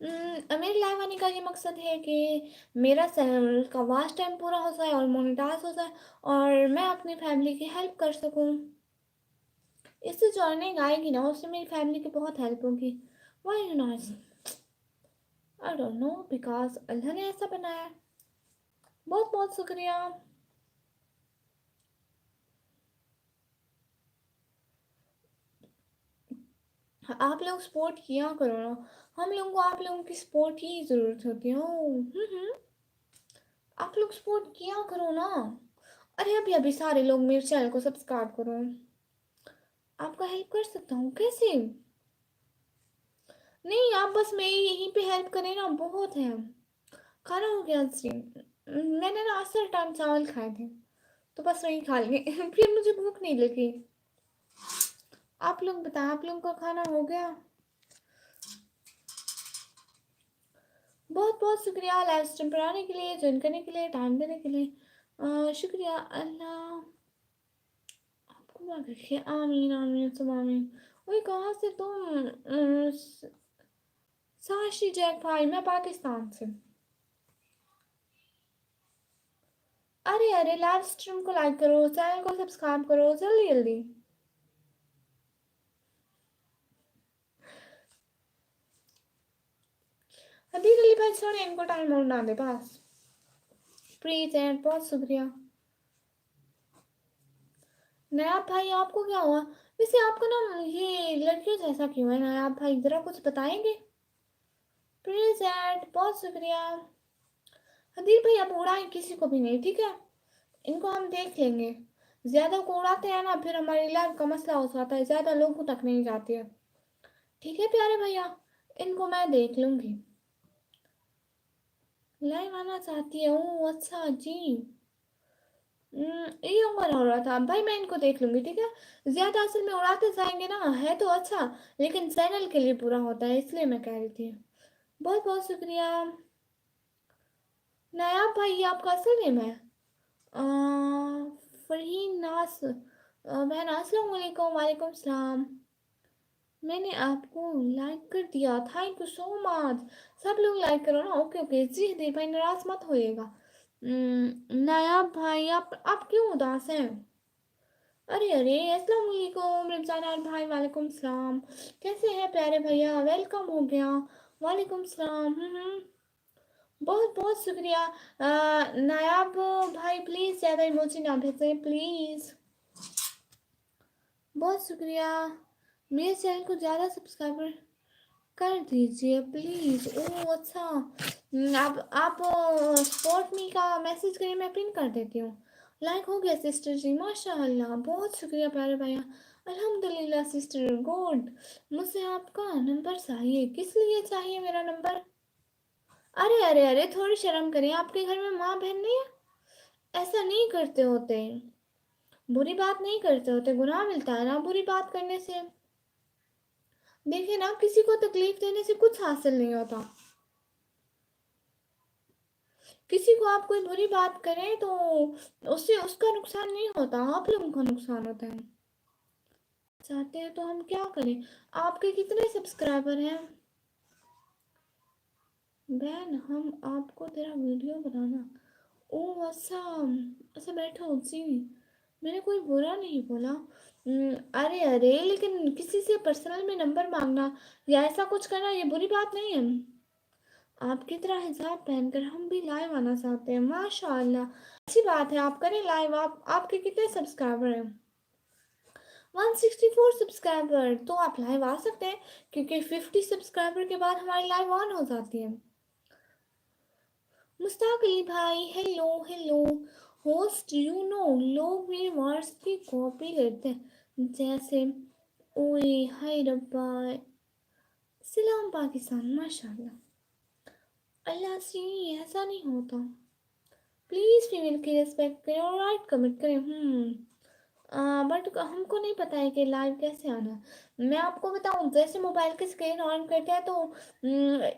मेरे लाइव आने का ये मकसद है कि मेरा चैनल का वॉच टाइम पूरा हो जाए और मोनेटाइज हो जाए, और मैं अपनी फैमिली की हेल्प कर सकूं। इससे जो अर्निंग आएगी ना, उससे मेरी फैमिली की बहुत हेल्प होगी। Why not? I don't know, because Allah ने ऐसा बनाया। बहुत बहुत शुक्रिया। आप लोग सपोर्ट किया करो ना। हम लोगों को आप लोगों की सपोर्ट की ज़रूरत होती है। आप लोग सपोर्ट किया करो ना। अरे अभी अभी सारे लोग मेरे चैनल को सब्सक्राइब करो। आपका हेल्प कर सकता हूँ कैसे? नहीं, आप बस मेरी यहीं पे हेल्प करें ना, बहुत है। खाना हो गया जी। मैंने ना असर टाइम चावल खाए थे, तो बस वही खा लिए। फिर मुझे भूख नहीं लगी। आप लोग बताएं, आप लोगों का खाना हो गया? बहुत बहुत शुक्रिया लाइव स्ट्रीम पर आने के लिए, ज्वाइन करने के लिए, टाइम देने के लिए। शुक्रिया। अल्लाह आपको माफ रखिए। आमीन आमीन सुम आमीन। वही कहाँ से तुम? साशी जैक भाई, मैं पाकिस्तान से। अरे अरे, लाइव स्ट्रीम को लाइक करो, चैनल को सब्सक्राइब करो जल्दी जल्दी। हबीब अली भाई, छोड़े इनको, टाइम और ना दे बस प्लीज। एंड बहुत शुक्रिया। नायाब भाई, आपको क्या हुआ? वैसे आपको ना ये लड़कियों जैसा क्यों है नायाब भाई? जरा कुछ बताएंगे प्लीज। एंड बहुत शुक्रिया। हदीर भाई, अब उड़ाएं किसी को भी नहीं, ठीक है? इनको हम देख लेंगे। ज्यादा को उड़ाते हैं ना, फिर हमारी लाइफ का मसला हो जाता है, ज्यादा लोगों तक नहीं जाती है। ठीक है प्यारे भैया, इनको मैं देख लूंगी। लाइव आना चाहती है? ओ अच्छा जी। ये उम्र हो रहा था भाई, मैं इनको देख लूंगी, ठीक है? ज्यादा असल में उड़ाते जाएंगे ना, है तो अच्छा, लेकिन चैनल के लिए पूरा होता है, इसलिए मैं कह रही थी। बहुत बहुत शुक्रिया। नायाब भाई, ये आपका असल नेम है? फरहीन नास, बहन अस्सलाम वालेकुम। वालेकुम सलाम। मैंने आपको लाइक कर दिया, थैंक यू सो मच। सब लोग लाइक करो ना। ओके ओके जी, हदीर भाई नाराज मत होइएगा। नायाब भाई, आप क्यों उदास हैं? अरे अरे, अस्सलाम वालेकुम रमजान भाई, वालेकुम सलाम। कैसे हैं प्यारे भैया? वेलकम हो गया। वालेकुम सलाम। बहुत बहुत शुक्रिया। नायाब भाई, प्लीज़ ज़्यादा इमोजी ना भेजें प्लीज़। बहुत शुक्रिया। मेरे चैनल को ज़्यादा सब्सक्राइबर कर दीजिए प्लीज़। ओह अच्छा। आप सपोर्ट मी का मैसेज करिए, मैं पिन कर देती हूँ। लाइक हो गया सिस्टर जी, माशाल्लाह, बहुत शुक्रिया प्यारे भैया। अल्हम्दुलिल्लाह सिस्टर, गुड। मुझे आपका नंबर चाहिए। किस लिए चाहिए मेरा नंबर? अरे अरे अरे, थोड़ी शर्म करें, आपके घर में माँ बहन नहीं है? ऐसा नहीं करते होते, बुरी बात नहीं करते होते, गुनाह मिलता है ना बुरी बात करने से। देखिए ना, किसी को तकलीफ देने से कुछ हासिल नहीं होता। किसी को आप कोई बुरी बात करें तो उससे उसका नुकसान नहीं होता, आप लोगों का नुकसान होता है। चाहते हैं तो हम क्या करें। आपके कितने सब्सक्राइबर हैं बहन, हम आपको तेरा वीडियो बनाना। ओ अच्छा, अच्छा बैठो जी, मैंने कोई बुरा नहीं बोला। अरे अरे, लेकिन किसी से पर्सनल में नंबर मांगना या ऐसा कुछ करना ये बुरी बात नहीं है। आपकी तरह हिजाब पहनकर हम भी लाइव आना चाहते हैं। माशाल्लाह, अच्छी बात है, आप करें लाइव। आपके कितने सब्सक्राइबर हैं। 164 सब्सक्राइबर, तो आप लाइव आ सकते हैं क्योंकि 50 सब्सक्राइबर के बाद हमारी लाइव ऑन हो जाती है। मुस्ताक अली भाई, hello hello. Host you know, लोग मेरे वर्ड्स की कॉपी करते हैं, जैसे ओए हाय रब्बा, सलाम पाकिस्तान, माशाल्लाह। अल्लाह से ऐसा नहीं होता। प्लीज़ फीमेल की रिस्पेक्ट करें और राइट कमेंट करें। बट हमको नहीं पता है कि लाइव कैसे आना है। मैं आपको बताऊं, जैसे मोबाइल की स्क्रीन ऑन करते हैं तो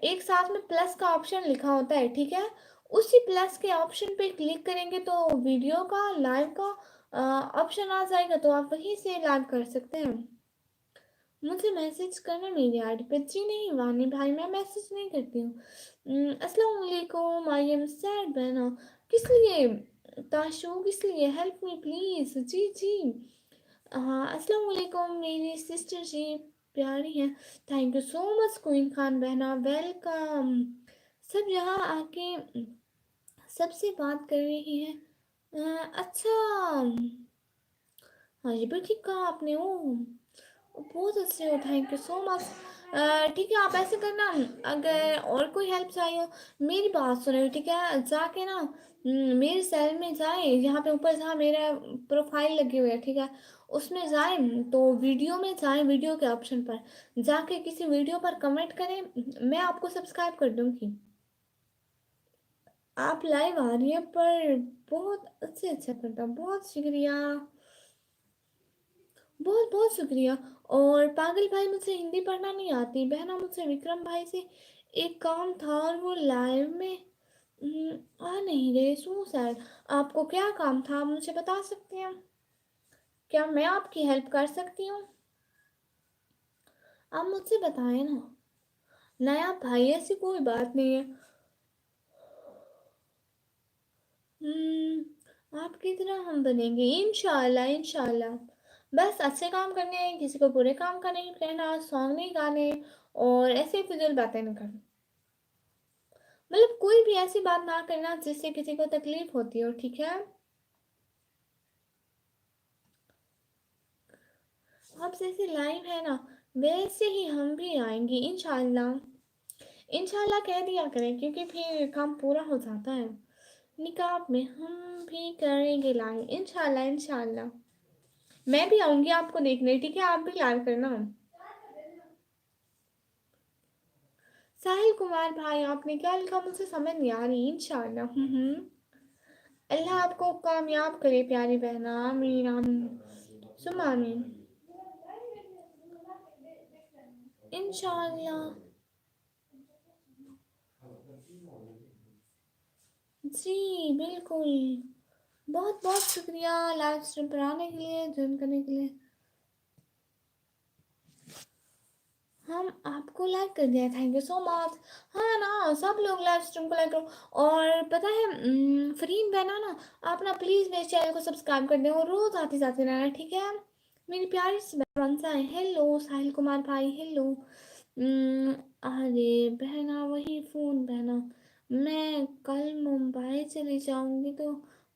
एक साथ में प्लस का ऑप्शन लिखा होता है, ठीक है। उसी प्लस के ऑप्शन पे क्लिक करेंगे तो वीडियो का लाइव का ऑप्शन आ जाएगा, तो आप वहीं से लाइव कर सकते हैं। मुझे मैसेज करना मेरी आईडी पे। जी नहीं वानी भाई, मैं मैसेज नहीं करती हूँ। अस्सलाम वालेकुम, आई एम सैड बहना। किस लिए ताशु, किस लिए, हेल्प मी प्लीज। जी जी, हाँ अस्सलाम वालेकुम मेरी सिस्टर जी, प्यारी है। Thank you so much queen Khan बहना, वेलकम। सब यहाँ आके सबसे बात कर रही है। अच्छा, हाँ ये भी ठीक कहा आपने। ओ बहुत अच्छे हो, थैंक यू सो मच। ठीक है, आप ऐसे करना, अगर और कोई हेल्प चाहिए हो मेरी बात सुनो, ठीक है। जाके ना मेरे सेल में जाए, यहाँ पे ऊपर जहाँ मेरा प्रोफाइल लगी हुई है, ठीक है, उसमें जाए तो वीडियो में जाए, वीडियो के ऑप्शन पर जाके किसी वीडियो पर कमेंट करें, मैं आपको सब्सक्राइब कर दूँगी। आप लाइव आ रही है पर बहुत अच्छे अच्छा करता, बहुत शुक्रिया, बहुत बहुत शुक्रिया। और पागल भाई, मुझे हिंदी पढ़ना नहीं आती बहना, मुझसे विक्रम भाई से एक काम था और वो लाइव में आ नहीं रहे, सो सैड। आपको क्या काम था, आप मुझे बता सकते हैं, क्या मैं आपकी हेल्प कर सकती हूँ। आप मुझसे बताएं ना। नया भाई, ऐसी कोई बात नहीं है। आपकी तरह हम बनेंगे इंशाल्लाह इंशाल्लाह। बस अच्छे काम करने हैं, किसी को बुरे काम का नहीं कहना, सॉन्ग नहीं गाने और ऐसे फिजूल बातें नहीं करनी। मतलब कोई भी ऐसी बात ना करना जिससे किसी को तकलीफ होती हो, ठीक है। आप जैसे लाइव है ना, वैसे ही हम भी आएंगे इंशाल्लाह। इंशाल्लाह कह दिया करें क्योंकि फिर काम पूरा हो जाता है। निकाब में हम भी करेंगे लाइव इंशाल्लाह इंशाल्लाह। मैं भी आऊंगी आपको देखने, ठीक है, आप भी लाइव करना। साहिल कुमार भाई, आपने क्या लिखा मुझे समझ नहीं आ रही। इंशाल्लाह। अल्लाह आपको कामयाब करे प्यारी बहना, आमीन आमीन सुमा आमीन इंशाल्लाह। जी बिल्कुल, बहुत बहुत शुक्रिया लाइव स्ट्रीम पर आने के लिए, ज्वाइन करने के लिए। हम आपको लाइक कर दिया, थैंक यू सो मच। हाँ ना, सब लोग लाइव स्ट्रीम को लाइक करो। और पता है फरीन बहना ना, आप ना प्लीज़ मेरे चैनल को सब्सक्राइब कर दें और रोज़ आते जाते रहना, ठीक है। मेरी प्यारी सी बहन है। हेलो साहिल कुमार भाई, हेलो। अरे बहना, वही फ़ोन बहना, मैं कल मुंबई चली जाऊंगी तो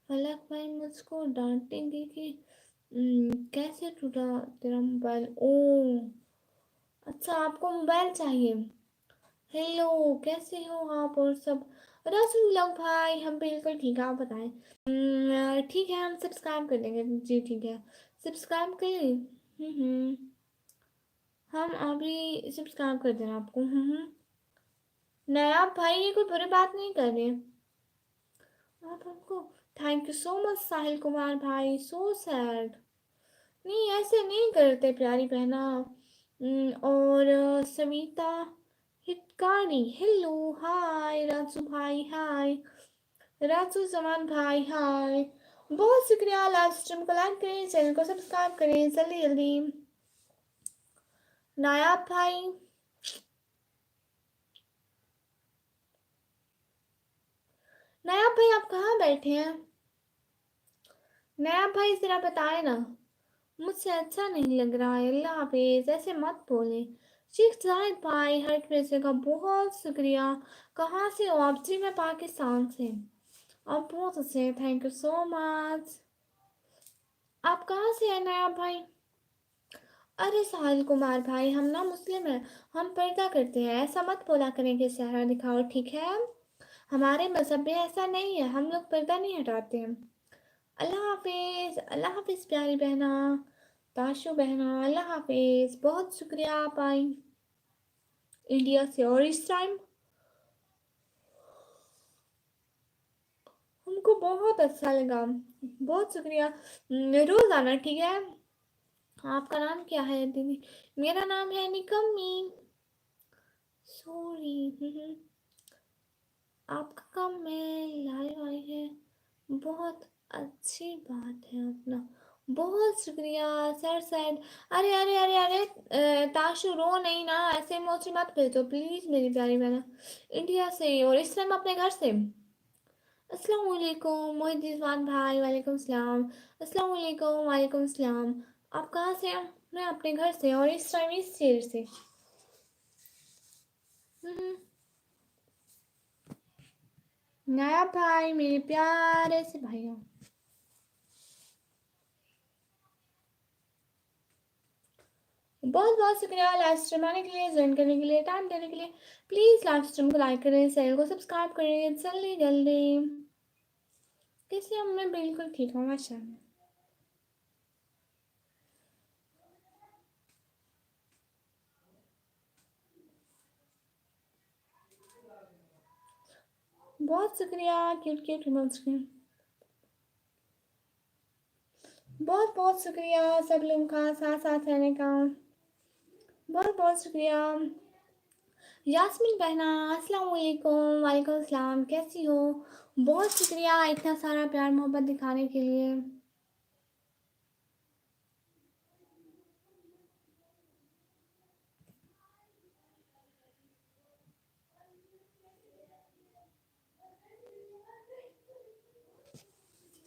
फलक भाई मुझको डांटेंगे कि कैसे टूटा तेरा मोबाइल। ओ अच्छा, आपको मोबाइल चाहिए। हेलो, कैसे हो आप और सब। रसूल लोग भाई, हम बिल्कुल ठीक है, आप बताएं। ठीक है, हम सब्सक्राइब कर देंगे, जी ठीक है, सब्सक्राइब करें। हम अभी सब्सक्राइब कर देना आपको। नया भाई, ये कोई बुरी बात नहीं कर रहे आप हमको। Thank you so much Sahil Kumar भाई, सो सैड। नहीं ऐसे नहीं करते प्यारी बहना। और सविता हितकारी, हेलो हाय। राजू भाई हाय। राजू जमान भाई हाय। बहुत शुक्रिया, लाइव स्ट्रीम को लाइक करें, चैनल को सब्सक्राइब करें जल्दी जल्दी। नायाब भाई, नायाब भाई आप कहाँ बैठे हैं? नायाब भाई जरा बताए ना, मुझसे अच्छा नहीं लग रहा है। अल्लाह हाफिज, ऐसे मत बोले। शेख जाहिद भाई हर्ट पैसे का बहुत शुक्रिया। कहाँ से हो आप? जी मैं पाकिस्तान से। आप बहुत अच्छे हैं, थैंक यू सो मच। आप कहाँ से हैं नायाब भाई? अरे साहिल कुमार भाई, हम ना मुस्लिम हैं, हम पर्दा करते हैं, ऐसा मत बोला करें कि चेहरा दिखाओ, ठीक है? हमारे मजहब में ऐसा नहीं है, हम लोग पर्दा नहीं हटाते हैं। अल्लाह हाफिज, अल्लाह हाफिज प्यारी बहना, ताशु बहना, अल्लाह हाफिज। बहुत शुक्रिया आप आई इंडिया से, और इस टाइम हमको बहुत अच्छा लगा। बहुत शुक्रिया। रोज आना, ठीक है? आपका नाम क्या है दीदी? मेरा नाम है निकम्मी। सॉरी। आपका काम में लाइव आई है, बहुत अच्छी बात है अपना। बहुत शुक्रिया सर सैड। अरे अरे अरे अरे ताशु रो नहीं ना, ऐसे इमोजी मत भेजो प्लीज मेरी प्यारी बहना। इंडिया से, और इस टाइम अपने घर से। अस्सलाम वालेकुम मोहिद्दीन भाई, वालेकुम सलाम। अस्सलाम वालेकुम, वालेकुम सलाम। आप कहाँ से हैं? मैं अपने घर से, और इस टाइम इस चेयर से। हम्म, नया भाई, मेरे प्यारे से भाइयों, बहुत बहुत शुक्रिया लाइव स्ट्रीम आने के लिए, ज्वाइन करने के लिए, टाइम देने के लिए। प्लीज़ लाइव स्ट्रीम को लाइक करें, चैनल को सब्सक्राइब करें जल्दी जल्दी। कैसे हम? मैं बिल्कुल ठीक हूँ माशाल्लाह। बहुत शुक्रिया क्यूट क्यूट इमोजी के। बहुत बहुत शुक्रिया सब लोगों का साथ साथ रहने का। बहुत बहुत शुक्रिया। यास्मीन बहना, अस्सलाम वालेकुम, वालेकुम अस्सलाम, कैसी हो? बहुत शुक्रिया इतना सारा प्यार मोहब्बत दिखाने के लिए।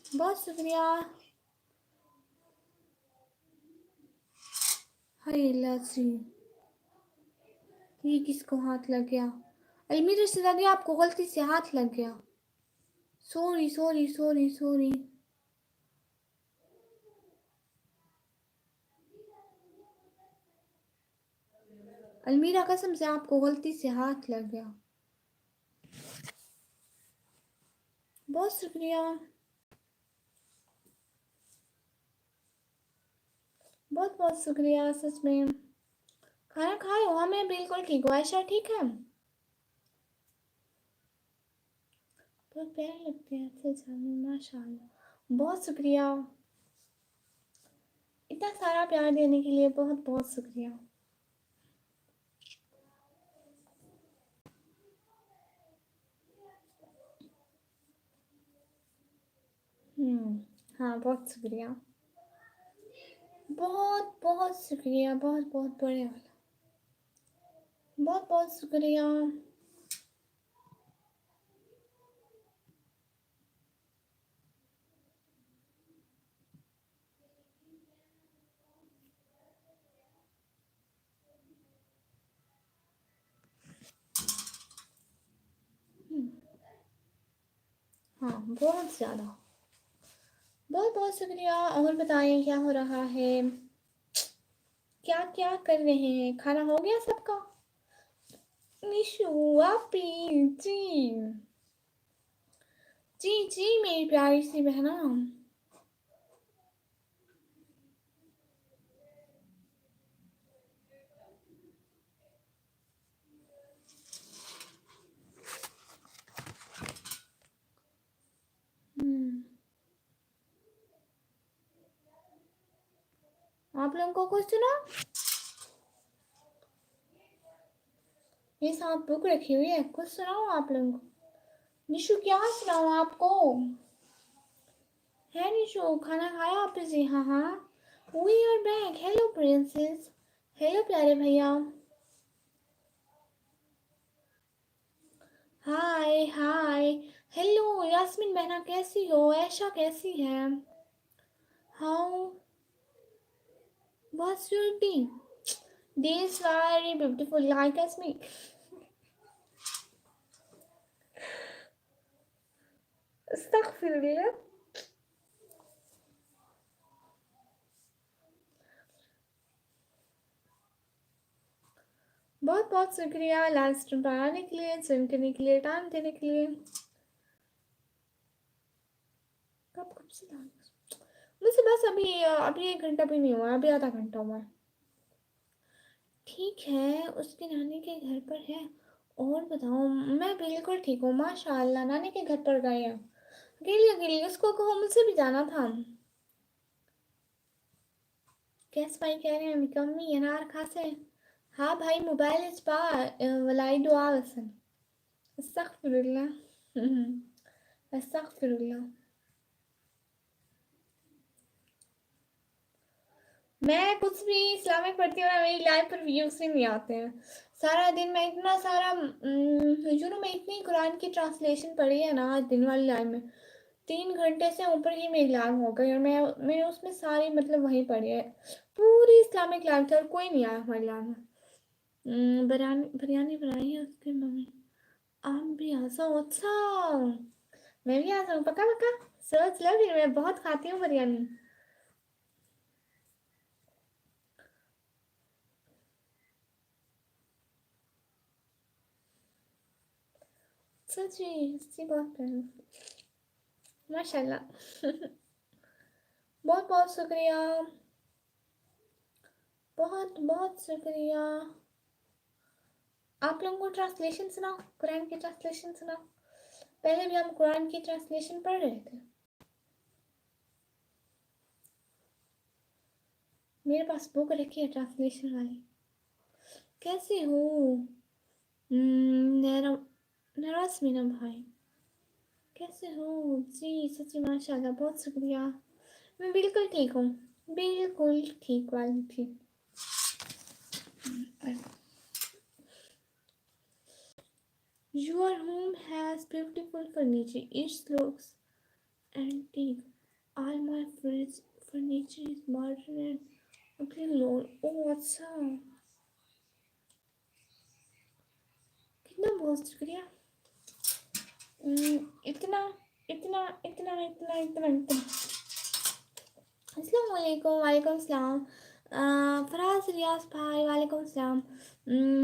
बहुत शुक्रिया। हाय लस्सी, ये किसको हाथ लग गया? अलमीरा से लग गया, आपको गलती से हाथ लग गया। Sorry sorry sorry sorry. अलमीरा कसम से आपको गलती से हाथ लग गया। बहुत शुक्रिया। बहुत बहुत शुक्रिया सच में। खाना खाए हो? हाँ मैं बिल्कुल ठीक हूँ। आयशा ठीक है? बहुत प्यारे लगते हैं आपसे जाने, माशाल्लाह। बहुत शुक्रिया इतना सारा प्यार देने के लिए, बहुत बहुत शुक्रिया। हाँ बहुत शुक्रिया। बहुत बहुत शुक्रिया, बहुत बहुत बड़े वाला। बहुत बहुत शुक्रिया। हाँ बहुत ज़्यादा। बहुत बहुत शुक्रिया। और बताएं क्या हो रहा है? क्या क्या कर रहे हैं? खाना हो गया सबका? निशु आपी, जी जी जी मेरी प्यारी सी बहना। हम्म, आप लोगों को कुछ सुना? ये साथ बुक रखी हुई है, कुछ सुनाओ आप लोगों को। निशु क्या सुनाओ आपको? है निशु, खाना खाया आपने? जी हाँ हाँ। We are back, hello princess. Hello प्यारे भैया। हाय हाय। हेलो यास्मीन बहना, कैसी हो? ऐशा कैसी है? How was your day? Day is very beautiful like Yasmin. अस्तगफिरुल्लाह। बहुत बहुत शुक्रिया लाइव स्ट्रीम पर आने के लिए, ज्वाइन करने के लिए, टाइम देने के लिए। कब कब से मुझे बस अभी अभी 1 घंटा भी नहीं हुआ, अभी आधा घंटा हुआ है। ठीक है, उसकी नानी के घर पर है। और बताओ? मैं बिल्कुल ठीक हूँ माशाल्लाह। नानी के घर पर गए हैं अकेली अकेली, उसको कहो मुझसे भी जाना था। कैस भाई कह रहे हैं निकम्मी अनार खासे। हाँ भाई, मोबाइल इस बार वलाई दुआ वसन। अस्तगफिरुल्लाह। अस्तगफिरुल्लाह। मैं कुछ भी इस्लामिक पढ़ती हूँ ना, मेरी लाइफ पर व्यूज ही नहीं आते हैं। सारा दिन मैं इतना सारा मैं इतनी कुरान की ट्रांसलेशन पढ़ी है ना आज दिन वाली लाइफ में। 3 घंटे से ऊपर ही मेरी लाइफ हो गई, और मैंने उसमें सारी मतलब वही पढ़ी है। पूरी इस्लामिक लाइफ थी और कोई नहीं आया हमारी लाइफ में। बिरयानी बिरयानी बनाई है उसकी मम्मी। आप भी आ जाओ। अच्छा, मैं भी आ जाऊँ? पक्का पक्का। सोच लो फिर, मैं बहुत खाती हूँ बिरयानी। सच्ची सच्ची बहुत प्यारी। माशाल्लाह। बहुत बहुत शुक्रिया। बहुत बहुत शुक्रिया। आप लोगों को ट्रांसलेशन सुनाओ, कुरान की ट्रांसलेशन सुनाओ। पहले भी हम कुरान की ट्रांसलेशन पढ़ रहे थे। मेरे पास बुक रखी है ट्रांसलेशन वाली। कैसे हो नराज भाई? कैसे हो जी? सच्ची माशाल्लाह, बहुत शुक्रिया। मैं बिल्कुल ठीक हूँ, बिल्कुल ठीक वाली थी। Your home has beautiful furniture. It looks antique. All my furniture is modern and ugly low. Oh अच्छा, कितना बहुत शुक्रिया। इतना इतना इतना इतना इतना इतना। अस्सलाम वालेकुम। वालेकुम सलाम। फराज रियाज भाई वालेकुम सलाम।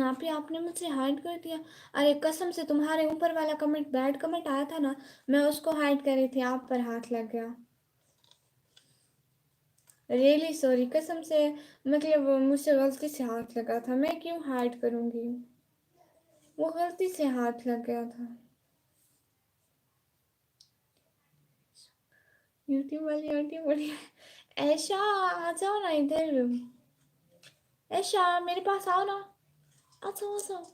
आप आपने मुझसे हाइड कर दिया। अरे कसम से, तुम्हारे ऊपर वाला कमेंट बैड कमेंट आया था ना, मैं उसको हाइड कर रही थी, आप पर हाथ लग गया। रियली सॉरी, कसम से। मतलब मुझसे गलती से हाथ लगा था, मैं क्यों हाइड करूँगी? वो गलती से हाथ लग गया था। यूट्यूब वाली आंटी बढ़िया। ऐशा आ जाओ ना इधर। ऐशा मेरे पास आओ ना। आ जाओ आ जाओ,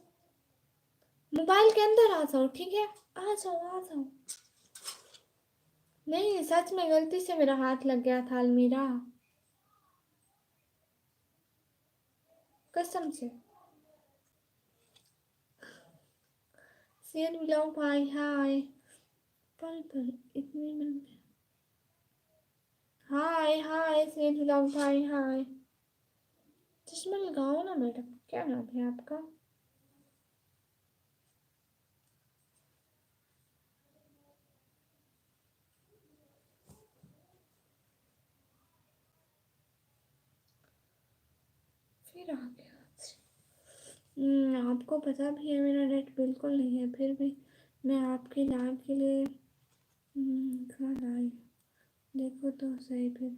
मोबाइल के अंदर आ जाओ, ठीक है? आ जाओ आ जाओ। नहीं सच में गलती से मेरा हाथ लग गया था अलमीरा, कसम से। सेठ बुलाओ भाई। हाय। पल पल इतनी मिनट। हाय हाय सेठ बुलाओ भाई। हाय। चश्मा लगाओ ना मैडम, क्या नाम है आपका? फिर आ गया। आपको पता भी है मेरा नेट बिल्कुल नहीं है, फिर भी मैं आपकी लाइव के लिए कहाँ लाई, देखो तो सही फिर।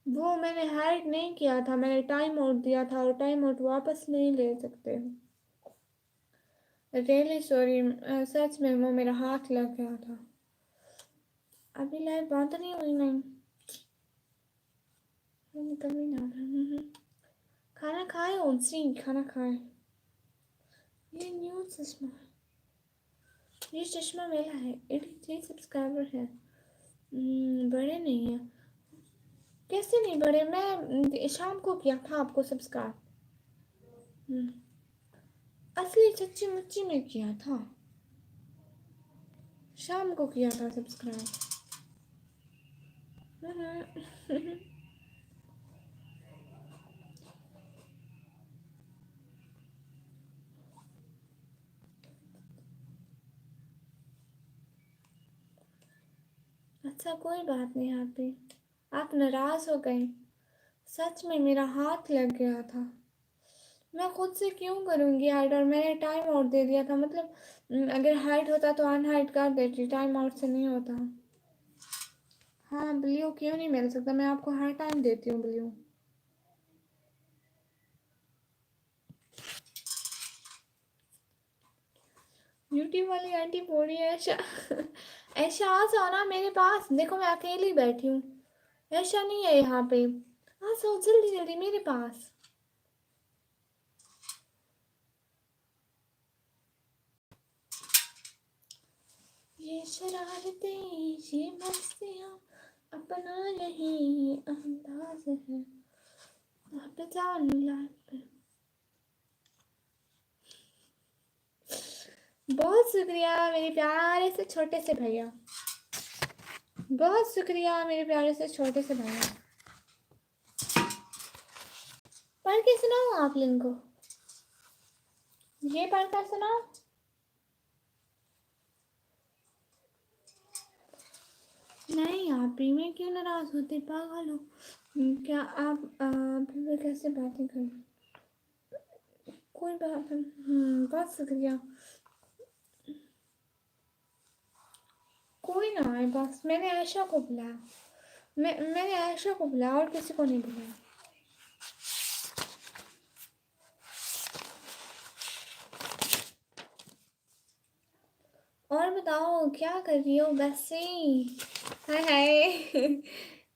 वो मैंने हाइड नहीं किया था, मैंने टाइम आउट दिया था, और टाइम आउट वापस नहीं ले सकते। रियली सॉरी, सच में वो मेरा हाथ लग गया था। अभी लाइव बात नहीं हुई नहीं। कमी ना। खाना खाए? हो जी, खाना खाए। ये न्यू चश्मा, ये चश्मा मेरा है। 83 सब्सक्राइबर है। बड़े नहीं है। कैसे नहीं बढ़े? मैं शाम को किया था आपको सब्सक्राइब। असली सच्ची मुच्ची में किया था, शाम को किया था सब्सक्राइब। अच्छा कोई बात नहीं आती, आप नाराज हो गए। सच में मेरा हाथ लग गया था। मैं खुद से क्यों करूँगी हाइड, और मैंने टाइम आउट दे दिया था। मतलब अगर हाइड होता तो अनहाइड कर देती, टाइम आउट से नहीं होता। हाँ ब्लू क्यों नहीं मिल सकता, मैं आपको हर टाइम देती हूँ ब्लू। यूट्यूब वाली आंटी बोल रही है ऐशा ऐशा आ जाओ ना मेरे पास, देखो मैं अकेली बैठी हूँ, ऐशा नहीं है यहाँ पे। आ जाओ जल्दी जल्दी मेरे पास। ये शरारतें ये मस्तियाँ अपना यही अंदाज है, आप जान लाइफ। बहुत शुक्रिया मेरे प्यारे से छोटे से भैया, बहुत शुक्रिया मेरे प्यारे से छोटे से भैया। पढ़ के सुनाओ आप लिंक को, ये पढ़ कर सुनाओ। नहीं आप ही में क्यों नाराज होते पागल हो? क्या आप भी कैसे बातें कर, कोई बात नहीं। बहुत शुक्रिया। कोई ना आए बस, मैंने आयशा को बुलाया, मैंने आयशा को बुलाया और किसी को नहीं बुलाया। और बताओ क्या कर रही हो? वैसे ही हाय हाय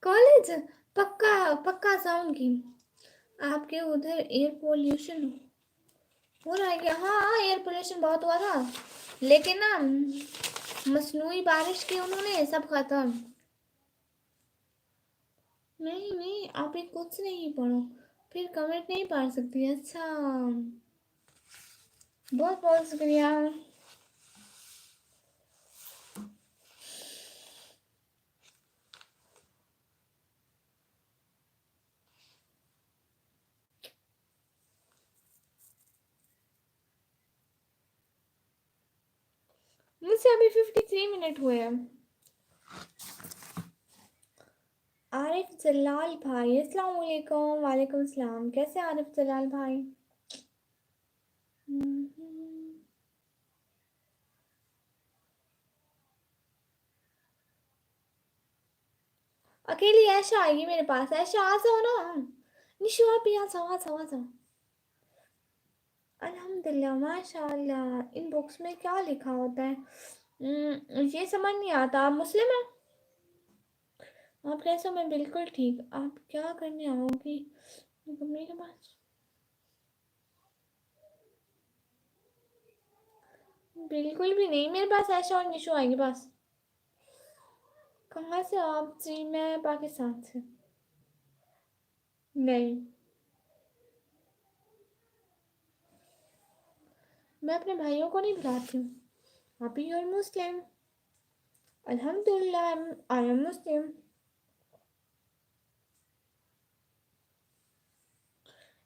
कॉलेज पक्का पक्का जाऊंगी। आपके उधर एयर पोल्यूशन हो रहा है क्या? हाँ एयर पोल्यूशन बहुत हुआ था, लेकिन ना मसनूई बारिश की उन्होंने सब खत्म। नहीं नहीं आप एक कुछ नहीं पढ़ो, फिर कमेंट नहीं पढ़ सकती। अच्छा बहुत बहुत शुक्रिया। मुझसे अभी 53 मिनट हुए हैं। आरिफ जलाल भाई अस्सलाम वालेकुम। वालेकुम सलाम, कैसे आरिफ जलाल भाई? अकेली ऐशा आएगी मेरे पास, ऐशा आ जाओ ना। निशु आप भी आ जाओ आ जाओ आ जाओ। अल्हम्दुलिल्लाह माशाल्लाह। इन बुक्स में क्या लिखा होता है? ये समझ नहीं आता। आप मुस्लिम हैं? आप कैसे? मैं बिल्कुल ठीक। आप क्या करने आओगी मेरे पास? बिल्कुल भी नहीं, मेरे पास ऐशा और निशु आएंगे बस। कहाँ से आप जी? मैं पाकिस्तान से। नहीं मैं अपने भाइयों को नहीं बुलाती हूँ। आप ही और मुस्लिम। अल्हम्दुलिल्लाह आई एम मुस्लिम।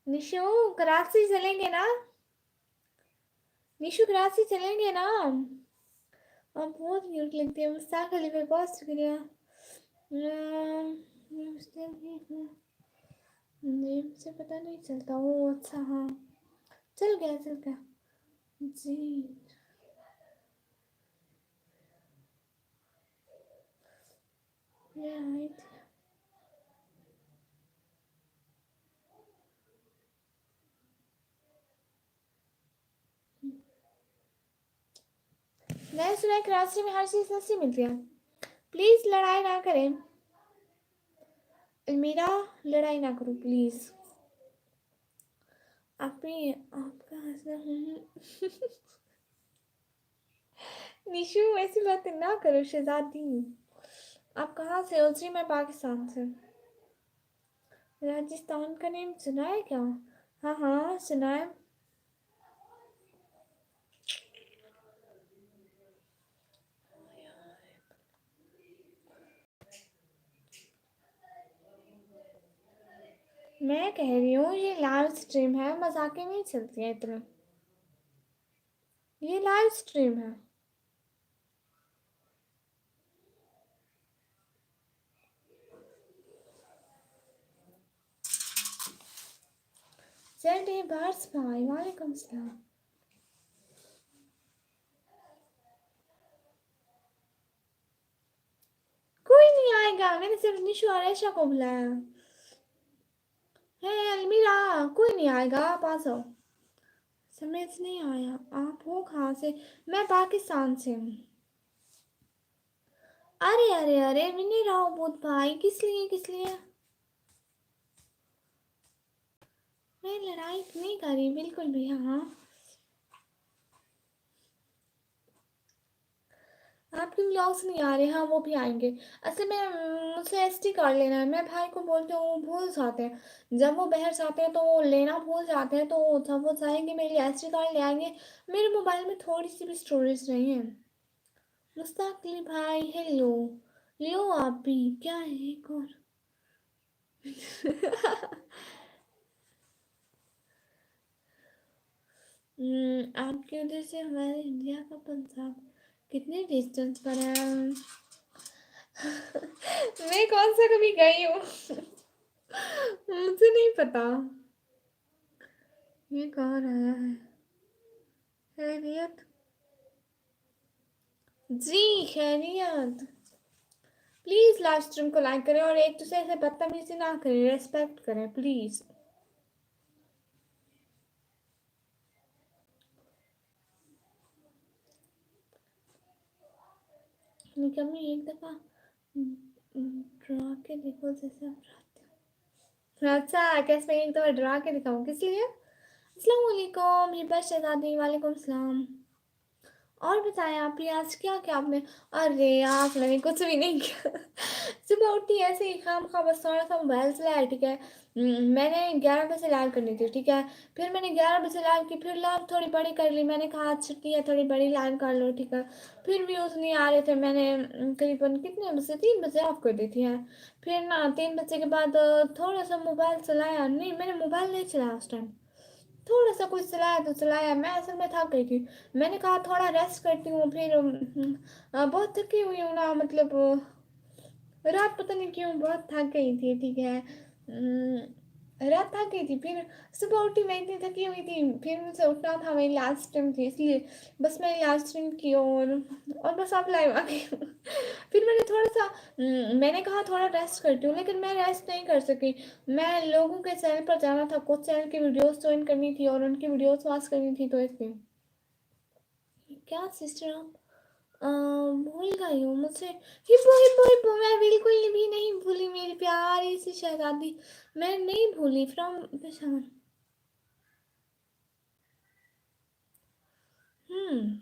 निशु कराची चलेंगे ना? निशु कराची चलेंगे ना? आप बहुत क्यूट लगती है मुस्ताक अली भाई, बहुत शुक्रिया। मैं मुस्लिम ही हूँ, नेम से पता नहीं चलता। ओ अच्छा हाँ, चल गया चल गया जी। मैं आई थी। मैंने सुना है कराची में हर चीज़ सस्ती मिलती है। प्लीज़ लड़ाई ना करें अलमीरा, लड़ाई ना करो प्लीज़। आप भी आपका हंसना निशु ऐसी बातें ना करो शहजादी। आप कहाँ से हो? जी मैं पाकिस्तान से। राजस्थान का नेम सुना है क्या? हाँ हाँ सुना है। मैं कह रही हूँ ये लाइव स्ट्रीम है, मजाक नहीं चलती है इतना। ये लाइव स्ट्रीम है। जेड बार्स भाई वालेकुम सलाम। कोई नहीं आएगा, मैंने सिर्फ निशु और ऐशा को बुलाया है। अलमीरा कोई नहीं आएगा, आप आ जाओ। समझ नहीं आया, आप हो कहाँ से? मैं पाकिस्तान से हूँ। अरे अरे अरे विनी राव बुध भाई, किस लिए किस लिए? मैं लड़ाई नहीं करी बिल्कुल भी। हाँ आपके व्लॉग्स नहीं आ रहे। हाँ वो भी आएंगे। असल में मुझसे एसडी कार्ड लेना है। मैं भाई को बोलती हूँ, वो भूल जाते हैं। जब वो बाहर जाते हैं तो वो लेना भूल जाते हैं, तो जब वो जाएंगे मेरे लिए एसडी कार्ड ले आएंगे। मेरे मोबाइल में थोड़ी सी भी स्टोरेज नहीं है। मुस्ताक अली भाई हेलो। लो आप भी, क्या है एक और? आपकी वजह से हमारे इंडिया का पंजाब कितने डिस्टेंस पर है? मैं कौन सा कभी गई हूँ? मुझे नहीं पता। ये कौन आया है? खैरियत जी, खैरियत। प्लीज लाइव स्ट्रीम को लाइक करें और एक दूसरे से बदतमीजी ना करें, रेस्पेक्ट करें प्लीज। निकम्मी एक दफा ड्रा के देखो जैसे आप चाहते हो। अच्छा कैसे, एक दफा ड्रा के दिखाऊं किस लिए? अस्सलाम वालेकुम हिबा शहजादी, वालेकुम सलाम। और बताएं आप ही आज क्या क्या आपने? अरे आप मैंने कुछ भी नहीं किया। सुबह उठी ऐसे ही खाम खा बस थोड़ा सा मोबाइल चलाया, ठीक है। मैंने 11 बजे लाइव करनी थी, ठीक है। फिर मैंने 11 बजे लाइव की, फिर लाइव थोड़ी बड़ी कर ली। मैंने कहा आज छुट्टी है, थोड़ी बड़ी लाइव कर लो, ठीक है। फिर व्यूज़ नहीं आ रहे थे, मैंने करीबन कितने बजे, 3 बजे ऑफ कर दी थी है। फिर ना 3 बजे के बाद थोड़ा सा मोबाइल चलाया, नहीं मैंने मोबाइल नहीं चलाया उस टाइम। थोड़ा सा कुछ चलाया तो चलाया, मैं असल में थक गई थी। मैंने कहा थोड़ा रेस्ट करती हूँ, फिर बहुत थकी हुई हूँ ना, मतलब रात पता नहीं क्यों बहुत थक गई थी, ठीक है। रात थक गई थी, फिर सुबह उठी मैं इतनी थकी हुई थी, फिर मुझसे उठना था, मेरी लास्ट टाइम थी इसलिए बस मैंने लास्ट टाइम की, और बस आप लाइव आ गई। फिर मैंने थोड़ा सा मैंने कहा थोड़ा रेस्ट करती हूँ, लेकिन मैं रेस्ट नहीं कर सकी। मैं लोगों के चैनल पर जाना था, कुछ चैनल की वीडियोस ज्वाइन करनी थी और उनकी वीडियोस वॉच करनी थी, तो इसलिए। क्या सिस्टर आप भूल गई हूँ मुझसे? हिप्पो हिप्पो हिप्पो, मैं बिल्कुल भी नहीं भूली मेरी प्यारी सी शहजादी। मैं नहीं भूली, फ्रॉम पेशावर। हम्म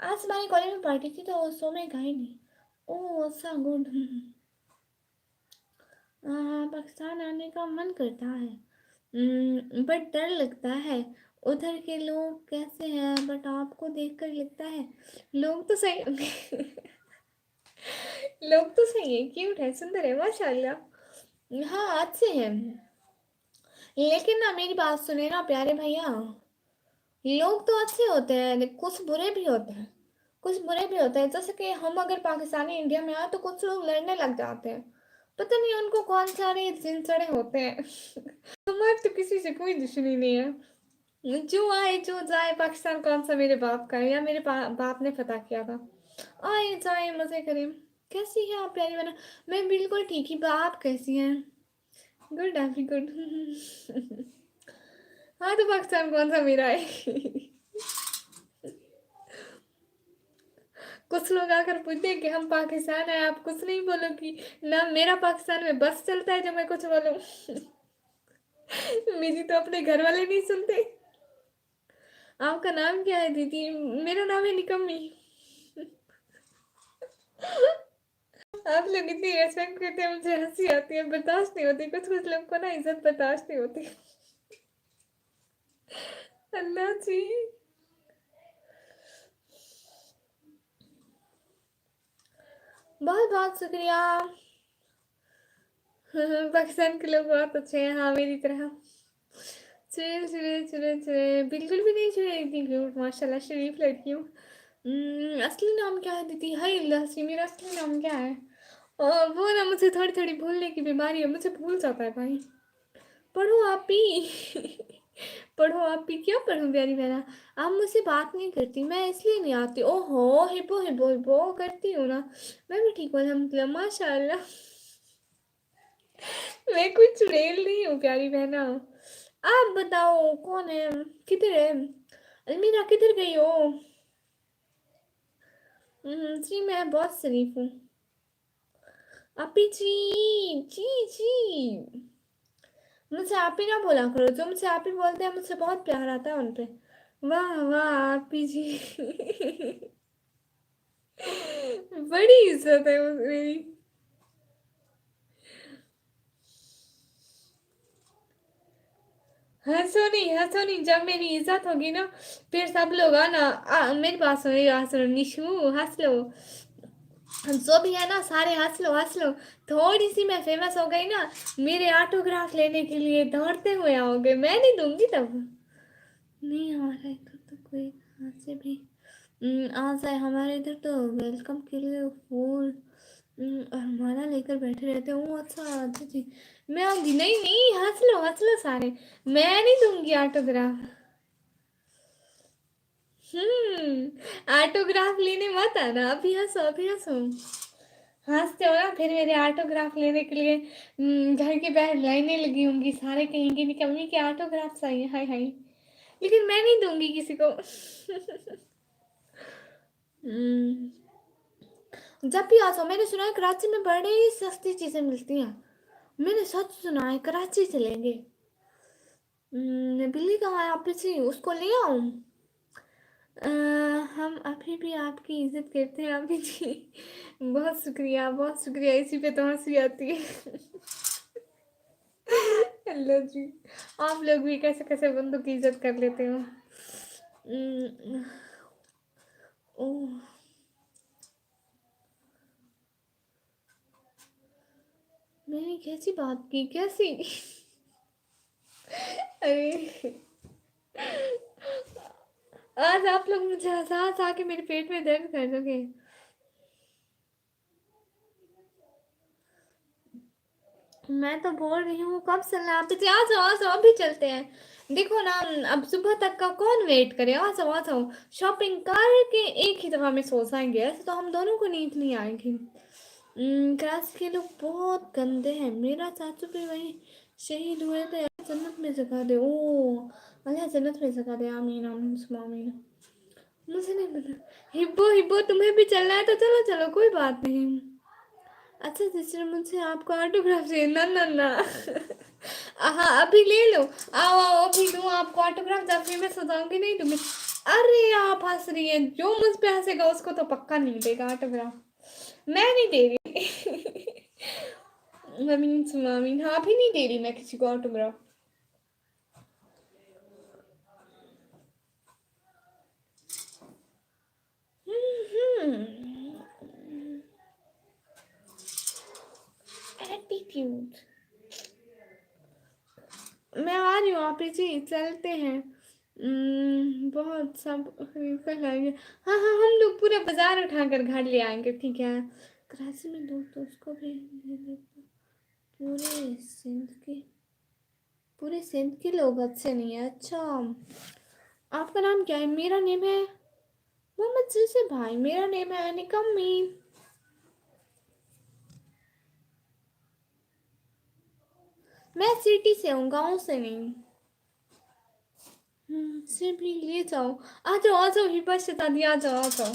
आज हमारे कॉलेज में पार्टी थी तो सो में गए नहीं। ओह अच्छा गुड। पाकिस्तान आने का मन करता है, बट डर लगता है। उधर के लोग कैसे हैं, बट आपको देखकर लगता है लोग तो सही। लोग तो सही है, क्यूट है, सुंदर है, माशाल्लाह। हाँ अच्छे हैं, लेकिन ना मेरी बात सुने ना प्यारे भैया। लोग तो अच्छे होते हैं, कुछ बुरे भी होते हैं। कुछ बुरे भी होते हैं, जैसे कि हम अगर पाकिस्तानी इंडिया में आए तो कुछ लोग लड़ने लग जाते हैं। पता नहीं उनको कौन सारे जिन चढ़े होते हैं। हमारे तो किसी से कोई दुश्मनी नहीं है। जो आए जो जाए, पाकिस्तान कौन सा मेरे बाप का है या मेरे बाप ने फतह किया था। आए जाए मजे करें। कैसी है आप प्यारी बना? मैं बिल्कुल ठीक ही, आप कैसी हैं? Good every good. हाँ तो पाकिस्तान कौन सा मेरा है? कुछ लोग आकर पूछते हैं कि हम पाकिस्तान है, आप कुछ नहीं बोलोगी ना। मेरा पाकिस्तान में बस चलता है जब मैं कुछ बोलूं। मेरी तो अपने घर वाले नहीं सुनते। आपका नाम क्या है दीदी? मेरा नाम है निकम्मी। आप लोग इतनी रेस्पेक्ट करते हैं, मुझे हंसी आती है, बर्दाश्त नहीं होती। कुछ कुछ लोग को ना इज्जत बर्दाश्त नहीं होती। अल्लाह जी। बहुत बहुत शुक्रिया। पाकिस्तान के लोग बहुत अच्छे हैं, हाँ मेरी तरह। चुड़ैल चुड़ैल चुड़ैल चुड़ैल बिल्कुल भी नहीं चुड़ैल, इतनी क्यूट माशाल्लाह, शरीफ लड़की हूँ। असली नाम क्या है दीदी? हाय अल्लाह सी, मेरा असली नाम क्या है? वो ना मुझे थोड़ी थोड़ी भूलने की बीमारी है, मुझे भूल जाता है भाई। पढ़ो आप भी। पढ़ो आप भी। क्या पढ़ूं प्यारी बहना? आप मुझसे बात नहीं करती, मैं इसलिए नहीं आती। ओहो, हिब्बो हिब्बो हिब्बो करती हूँ ना। मैं भी ठीक हूँ अल्हम्दुलिल्लाह माशाल्लाह। मैं कोई चुड़ैल नहीं हूँ प्यारी बहना। आप बताओ कौन है? किधर है अलमीरा? किधर गई हो? जी मैं बहुत शरीफ हूँ। आपी जी। जी जी। मुझसे आप ही ना बोला करो, जो मुझसे आप ही बोलते हैं मुझसे बहुत प्यार आता है उन पे। वाह वाह आपी जी। बड़ी इज्जत है मेरी। हंसो नहीं, जब मेरी इज्जत होगी ना फिर सब लोग आना। मेरी बात सुनो, मेरी बात सुनो निशू, हंस लो। जो भी है ना सारे हंस लो हंस लो। थोड़ी सी मैं फेमस हो गई ना, मेरे ऑटोग्राफ लेने के लिए दौड़ते हुए आओगे, मैं नहीं दूंगी तब। नहीं हमारा इधर तो कोई कहाँ से भी आ जाए। हमारे इधर तो वेलकम के लिए फूल और माला लेकर बैठे रहते हैं। अच्छा अच्छा जी, मैं आऊंगी। नहीं नहीं, हंस लो सारे। मैं नहीं दूंगी ऑटोग्राफ। ऑटोग्राफ लेने मत आना, अभी हंसो अभी हंसो। हंसते हो ना फिर मेरे ऑटोग्राफ लेने के लिए घर के बाहर लाइनें लगी होंगी, सारे कहेंगे निकम्मी के ऑटोग्राफ चाहिए। हाय हाय। लेकिन मैं नहीं दूंगी किसी को। हम्म, जब भी आ जाओ। मैंने सुना है कराची में बड़ी सस्ती चीजें मिलती हैं। मैंने सच सुना है, कराची चलेंगे। बिल्ली कहाँ है? आप पीछे उसको ले आऊं? अ, हम अभी भी आपकी इज्जत करते हैं अभी जी। बहुत शुक्रिया बहुत शुक्रिया, इसी पे तो हंसी आती है। हेलो जी। आप लोग भी कैसे कैसे बंदों की इज्जत कर लेते हो। अम्म, ओह, मैंने कैसी बात की? कैसी? अरे आज आप लोग मुझे हंसा हंसा के मेरे पेट में दर्द कर दोगे। मैं तो बोल रही हूँ कब चलना है? आप तो आ जाओ अभी चलते हैं। देखो ना, अब सुबह तक का कौन वेट करे? आ जाओ शॉपिंग करके एक ही दफा में सो जाएंगे। ऐसे तो हम दोनों को नींद नहीं आएगी। क्लास के लोग बहुत गंदे हैं। मेरा चाचू भी वही शहीद हुए थे। जन्नत में जगह दे। ओ अल्लाह जन्नत में जगह दे, आमीन आमीन सुमा आमीन। मुझे नहीं पता। हिब्बो हिब्बो तुम्हें भी चलना है तो चलो चलो, कोई बात नहीं। अच्छा सिस्टर, मुझे आपका ऑटोग्राफ चाहिए। ना ना ना। हाँ अभी ले लो। आओ आओ अभी दूँ आपको ऑटोग्राफ, जब भी मैं सजाऊंगी नहीं दूंगी। अरे आप हंस रही हैं, जो मुझ पे हंसेगा उसको तो पक्का नहीं देगा ऑटोग्राफ। मैं नहीं दे रही। मम्मी सुमामी, हाँ अभी नहीं दे रही मैं किसी को ऑटोग्राफ। एटीट्यूड। मैं आ रही हूँ आप जी, चलते हैं। बहुत सब कल आएंगे। हाँ हाँ, हम लोग पूरा बाजार उठाकर घर ले आएंगे, ठीक है? कराची में लोग तो उसको भी ले लेते। पूरे सिंध के पूरे सिंध के लोग अच्छे नहीं है। अच्छा, आपका नाम क्या है? मेरा नेम है मोहम्मद जैसे भाई, मेरा नेम है निकम्मी। मैं सिटी से हूँ, गाँव से नहीं। से भी ले जाओ। आ जाओ हिबा शतादी, आ जाओ आ जाओ।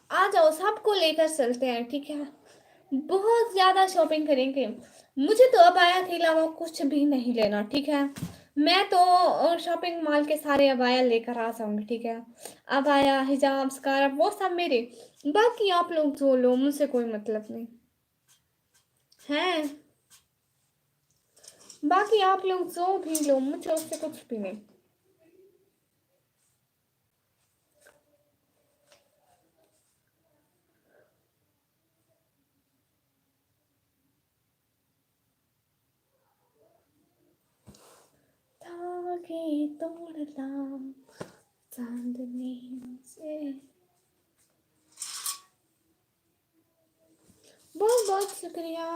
आ जाओ सबको लेकर चलते हैं, ठीक है? बहुत ज्यादा शॉपिंग करेंगे। मुझे तो अबाया के अलावा कुछ भी नहीं लेना, ठीक है? मैं तो शॉपिंग मॉल के सारे अबाया लेकर आ जाऊंगी, ठीक है? अबाया हिजाब स्कार्फ वो सब मेरे। बाकी आप लोग जो लो, मुझसे कोई मतलब नहीं। हैं। बाकी आप लोग जो भी लो, मुझे उससे कुछ भी नहीं। धागे तोड़ना चांदनी से। बहुत बहुत शुक्रिया।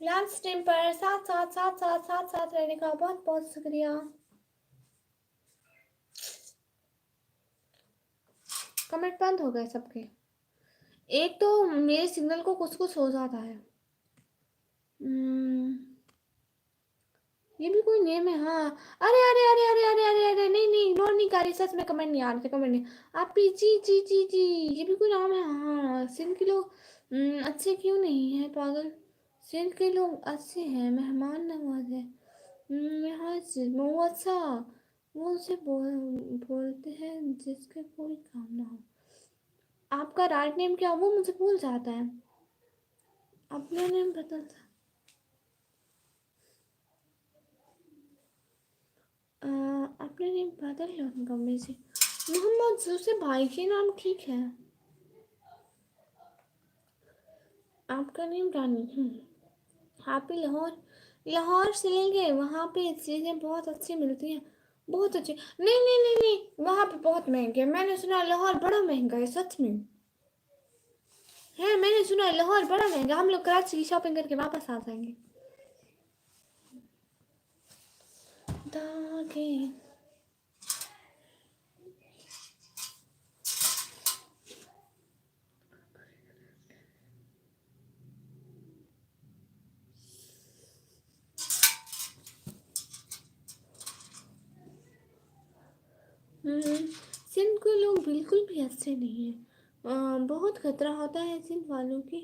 लाइव स्ट्रीम पर साथ साथ साथ साथ साथ साथ रहने का बहुत बहुत शुक्रिया। कमेंट बंद हो गए सबके। एक तो मेरे सिग्नल को कुछ कुछ हो जाता है। ये भी कोई नेम है। हाँ, अरे अरे अरे अरे अरे अरे अरे, नहीं नहीं, इग्नोर नहीं कर रही, सच में कमेंट नहीं आ रहे थे, कमेंट नहीं। आप जी जी जी जी, ये भी कोई नाम है। हाँ, सिंध के लोग अच्छे क्यों नहीं है पागल। सिंध के लोग अच्छे हैं, मेहमान नवाज है। यहाँ से वो अच्छा, वो उसे बोलते हैं जिसके कोई काम ना हो। आपका राइट नेम क्या, वो मुझे भूल जाता है। अपना नेम बता। अपने नेम बदल लो गम्मे से। मोहम्मद जूसे भाई के नाम ठीक है। आपका नेम रानी। आप भी लाहौर, लाहौर से लेंगे, वहाँ पे चीज़ें बहुत अच्छी मिलती हैं। बहुत अच्छी। नहीं नहीं नहीं नहीं, वहाँ पे बहुत महंगे। मैंने सुना लाहौर बड़ा महंगा है, सच में है। मैंने सुना है लाहौर बड़ा महंगा। हम लोग कराची की शॉपिंग करके वापस आ जाएंगे। धागे। सिंध के लोग बिल्कुल भी अच्छे नहीं हैं। बहुत खतरा होता है सिंध वालों की।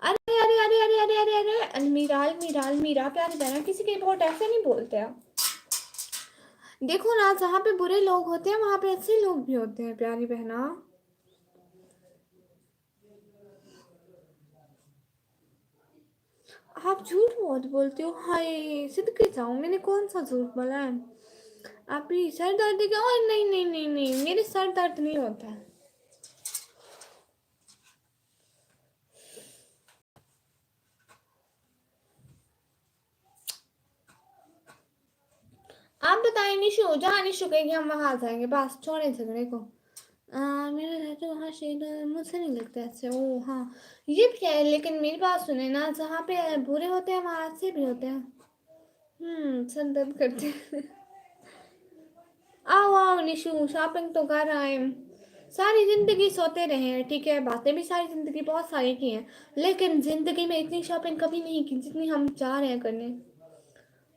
अरे अरे अरे अरे अरे अरे अरे, अलमीरा अलमीरा अलमीरा, प्यारी बहना, किसी के बहुत ऐसे नहीं बोलते आप। देखो ना, जहाँ पे बुरे लोग होते हैं वहाँ पे अच्छे लोग भी होते हैं प्यारी बहना। आप झूठ बहुत बोलते हो। हाय सिद्ध जाऊँ, मैंने कौन सा झूठ बोला है। आप भी सर दर्द क्या। नहीं नहीं नहीं नहीं, मेरे सर दर्द नहीं होता है। आप बताएं निशु, जहाँ निशु कहेगी हम वहाँ आ जाएंगे, बस छोड़े झगड़े को। मेरे घर तो वहाँ शेड मुझसे नहीं लगता ऐसे। ओ हाँ, ये भी है, लेकिन मेरी बात सुने ना, जहाँ पे बुरे होते हैं वहाँ अच्छे भी होते हैं। सर दर्द करते हैं। आओ आओ निशु, शॉपिंग तो कर आए। सारी जिंदगी सोते रहे हैं, ठीक है, बातें भी सारी जिंदगी बहुत सारी की हैं, लेकिन जिंदगी में इतनी शॉपिंग कभी नहीं की जितनी हम चाह रहे हैं करने।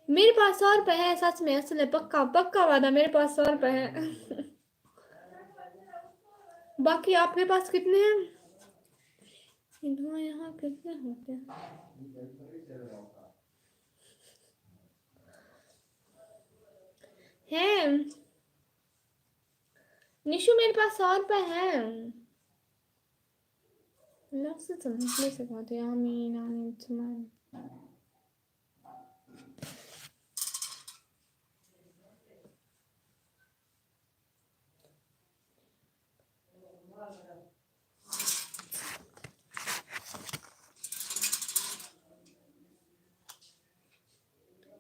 मेरे पास 100 रुपए है, सच में, असल है, पक्का पक्का वादा, मेरे पास 100 रुपए है। बाकी आपके पास कितने हैं। यहाँ कितने होते हैं। हैं निशु, मेरे पास 100 रुपए है। लफ्ज़ समझने से बात है। आमीन आमीन सुमान।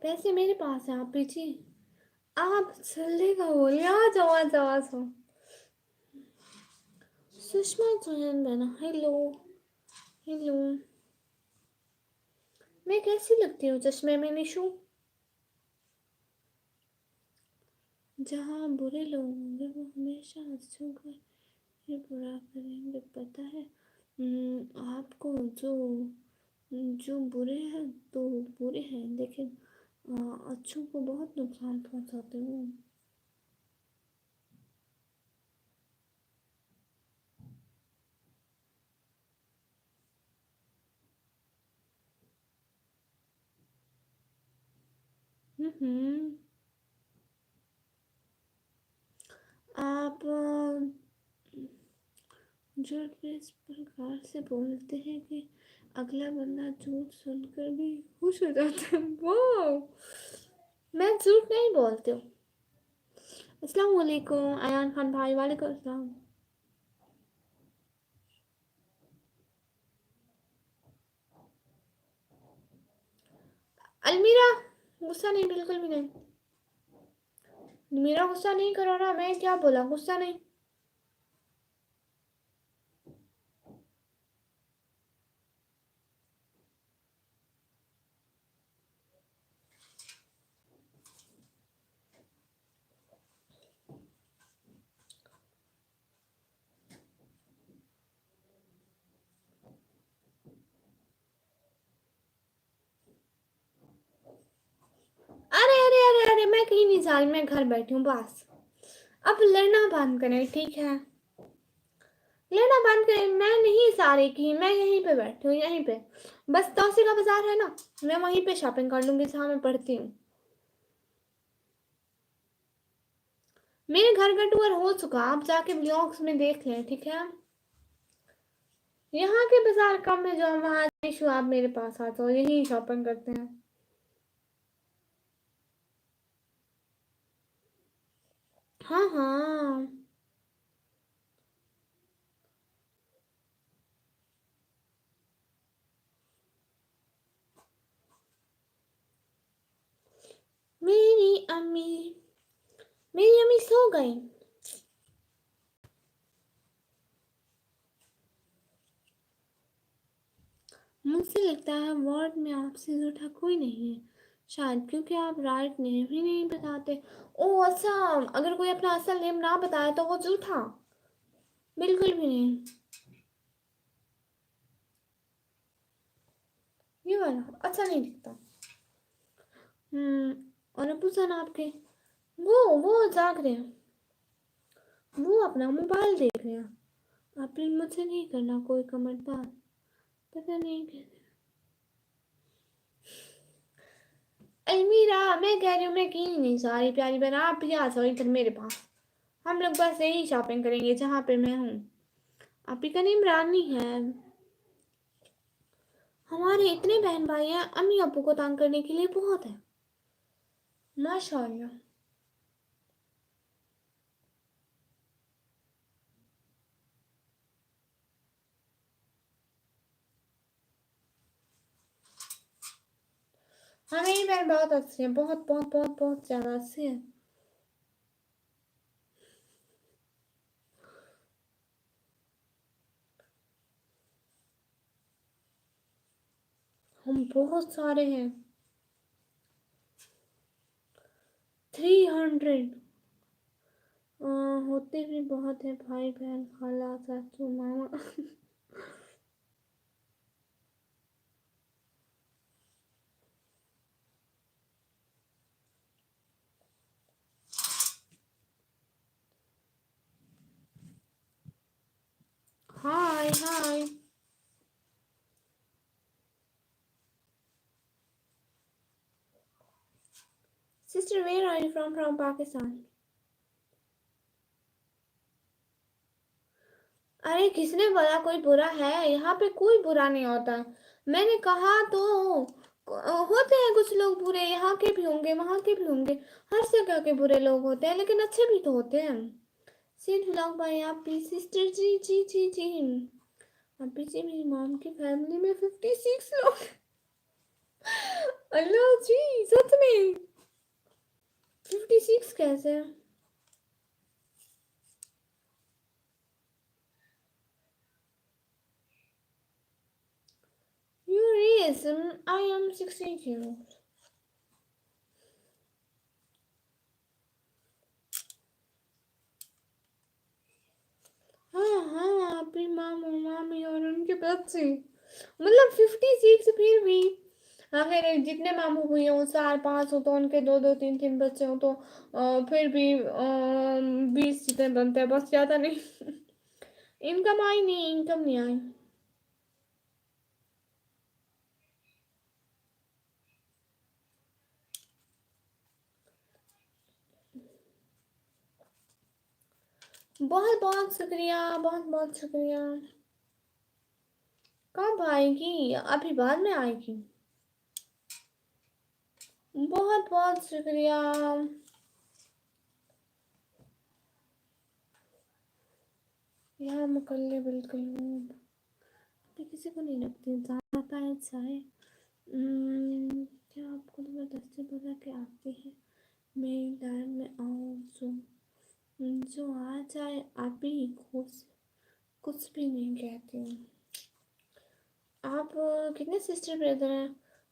पैसे मेरे पास है, आप पीछे। आप जल्दी का बोलिए, आ जाओ आ जाओ आ जाओ। सुषमा जैन बना, हेलो हेलो। मैं कैसी लगती हूँ चश्मे में निशु। जहाँ बुरे लोग होंगे वो हमेशा अच्छों का ही बुरा करेंगे, पता है। आपको जो जो बुरे हैं तो बुरे हैं, लेकिन अच्छों को बहुत नुकसान पहुंचाते हैं। हम्म। आप जो इस प्रकार से बोलते हैं कि अगला बंदा झूठ सुनकर भी खुश हो जाता है। वो मैं झूठ नहीं बोलती हूँ। अस्सलाम वालेकुम अयान खान भाई। वालेकुम अस्सलाम। अलमीरा गुस्सा नहीं, बिल्कुल भी नहीं। मेरा गुस्सा नहीं करो ना। मैं क्या बोला? गुस्सा नहीं। अरे अरे अरे अरे, मैं कहीं नहीं जा रही, मैं घर बैठी हूँ बस। अब लड़ना बंद करें, ठीक है? लड़ना बंद करें। मैं नहीं जा रही कहीं, मैं यहीं पे बैठी हूँ, यहीं पे। बस तौसी का बाजार है ना, मैं वहीं पे शॉपिंग कर लूंगी जहाँ मैं पढ़ती हूँ। मेरे घर का टूर हो चुका, आप जाके ब्लॉग्स में देख लें, ठीक है? यहाँ के बाजार कम है, जो हम वहाँ इशू आप मेरे पास आ जाओ, यहीं शॉपिंग करते हैं। हाँ हाँ। मेरी अम्मी मेरी अम्मी सो गई। मुझे लगता है वर्ड में आपसे झूठा कोई नहीं है, शायद क्योंकि आप राइट नेम ही नहीं बताते। ओ अच्छा, अगर कोई अपना असल नेम ना बताए तो वो झूठा? बिल्कुल भी नहीं। ये वाला अच्छा नहीं दिखता। और अबू जान आपके, वो जाग रहे हैं, वो अपना मोबाइल देख रहे हैं। आपने मुझसे नहीं करना कोई कमेंट बात, पता नहीं कैसे। अलमीरा, मैं कह रही हूँ मैं कहीं नहीं जा रही प्यारी बहन, आप भी आ जाओ इधर मेरे पास। हम लोग बस यही शॉपिंग करेंगे जहाँ पे मैं हूँ। आप ही का नेम रानी है। हमारे इतने बहन भाई हैं, अम्मी अब्बू को तंग करने के लिए बहुत है। माशाल्लाह। हाँ मेरी बहन बहुत अच्छी है, बहुत बहुत बहुत बहुत ज्यादा अच्छी है। हम बहुत सारे हैं। 300 होते भी बहुत है, भाई बहन खाला चाचू मामा। Hi hi. Sister where are you from Pakistan. अरे किसने बोला कोई बुरा है? यहाँ पे कोई बुरा नहीं होता। मैंने कहा तो होते हैं कुछ लोग बुरे, यहाँ के भी होंगे वहाँ के भी होंगे। हर जगह के बुरे लोग होते हैं, लेकिन अच्छे भी तो होते हैं। सीट ब्लॉग बाय आपकी सिस्टर। जी जी जी जी। अभी जी मेरी मॉम की फैमिली में 56 लोग। अल्लाह जी, सच में 56 कैसे? Your age? I am 62। हाँ हाँ, अपनी मामू मामी और उनके बच्चे, मतलब 56 फिर भी। अगर जितने मामू हुए हों, 4 5 हो तो उनके दो दो तीन तीन बच्चे हों तो फिर भी 20 जितने बनते हैं, बस ज्यादा नहीं। इनकम आई नहीं, इनकम नहीं आई। बहुत बहुत शुक्रिया, बहुत बहुत शुक्रिया। कब आएगी? अभी बाद में आएगी। बहुत बहुत शुक्रिया। यार मुकल्ले बिल्कुल किसी को नहीं लगती ज़्यादा पाए चाहे। क्या आपको ज़बरदस्ती बोला कि आती है मेरी लाइफ में आओ, जो आ जाए अभी खुश, कुछ भी नहीं कहती हूँ। आप कितने सिस्टर ब्रदर हैं?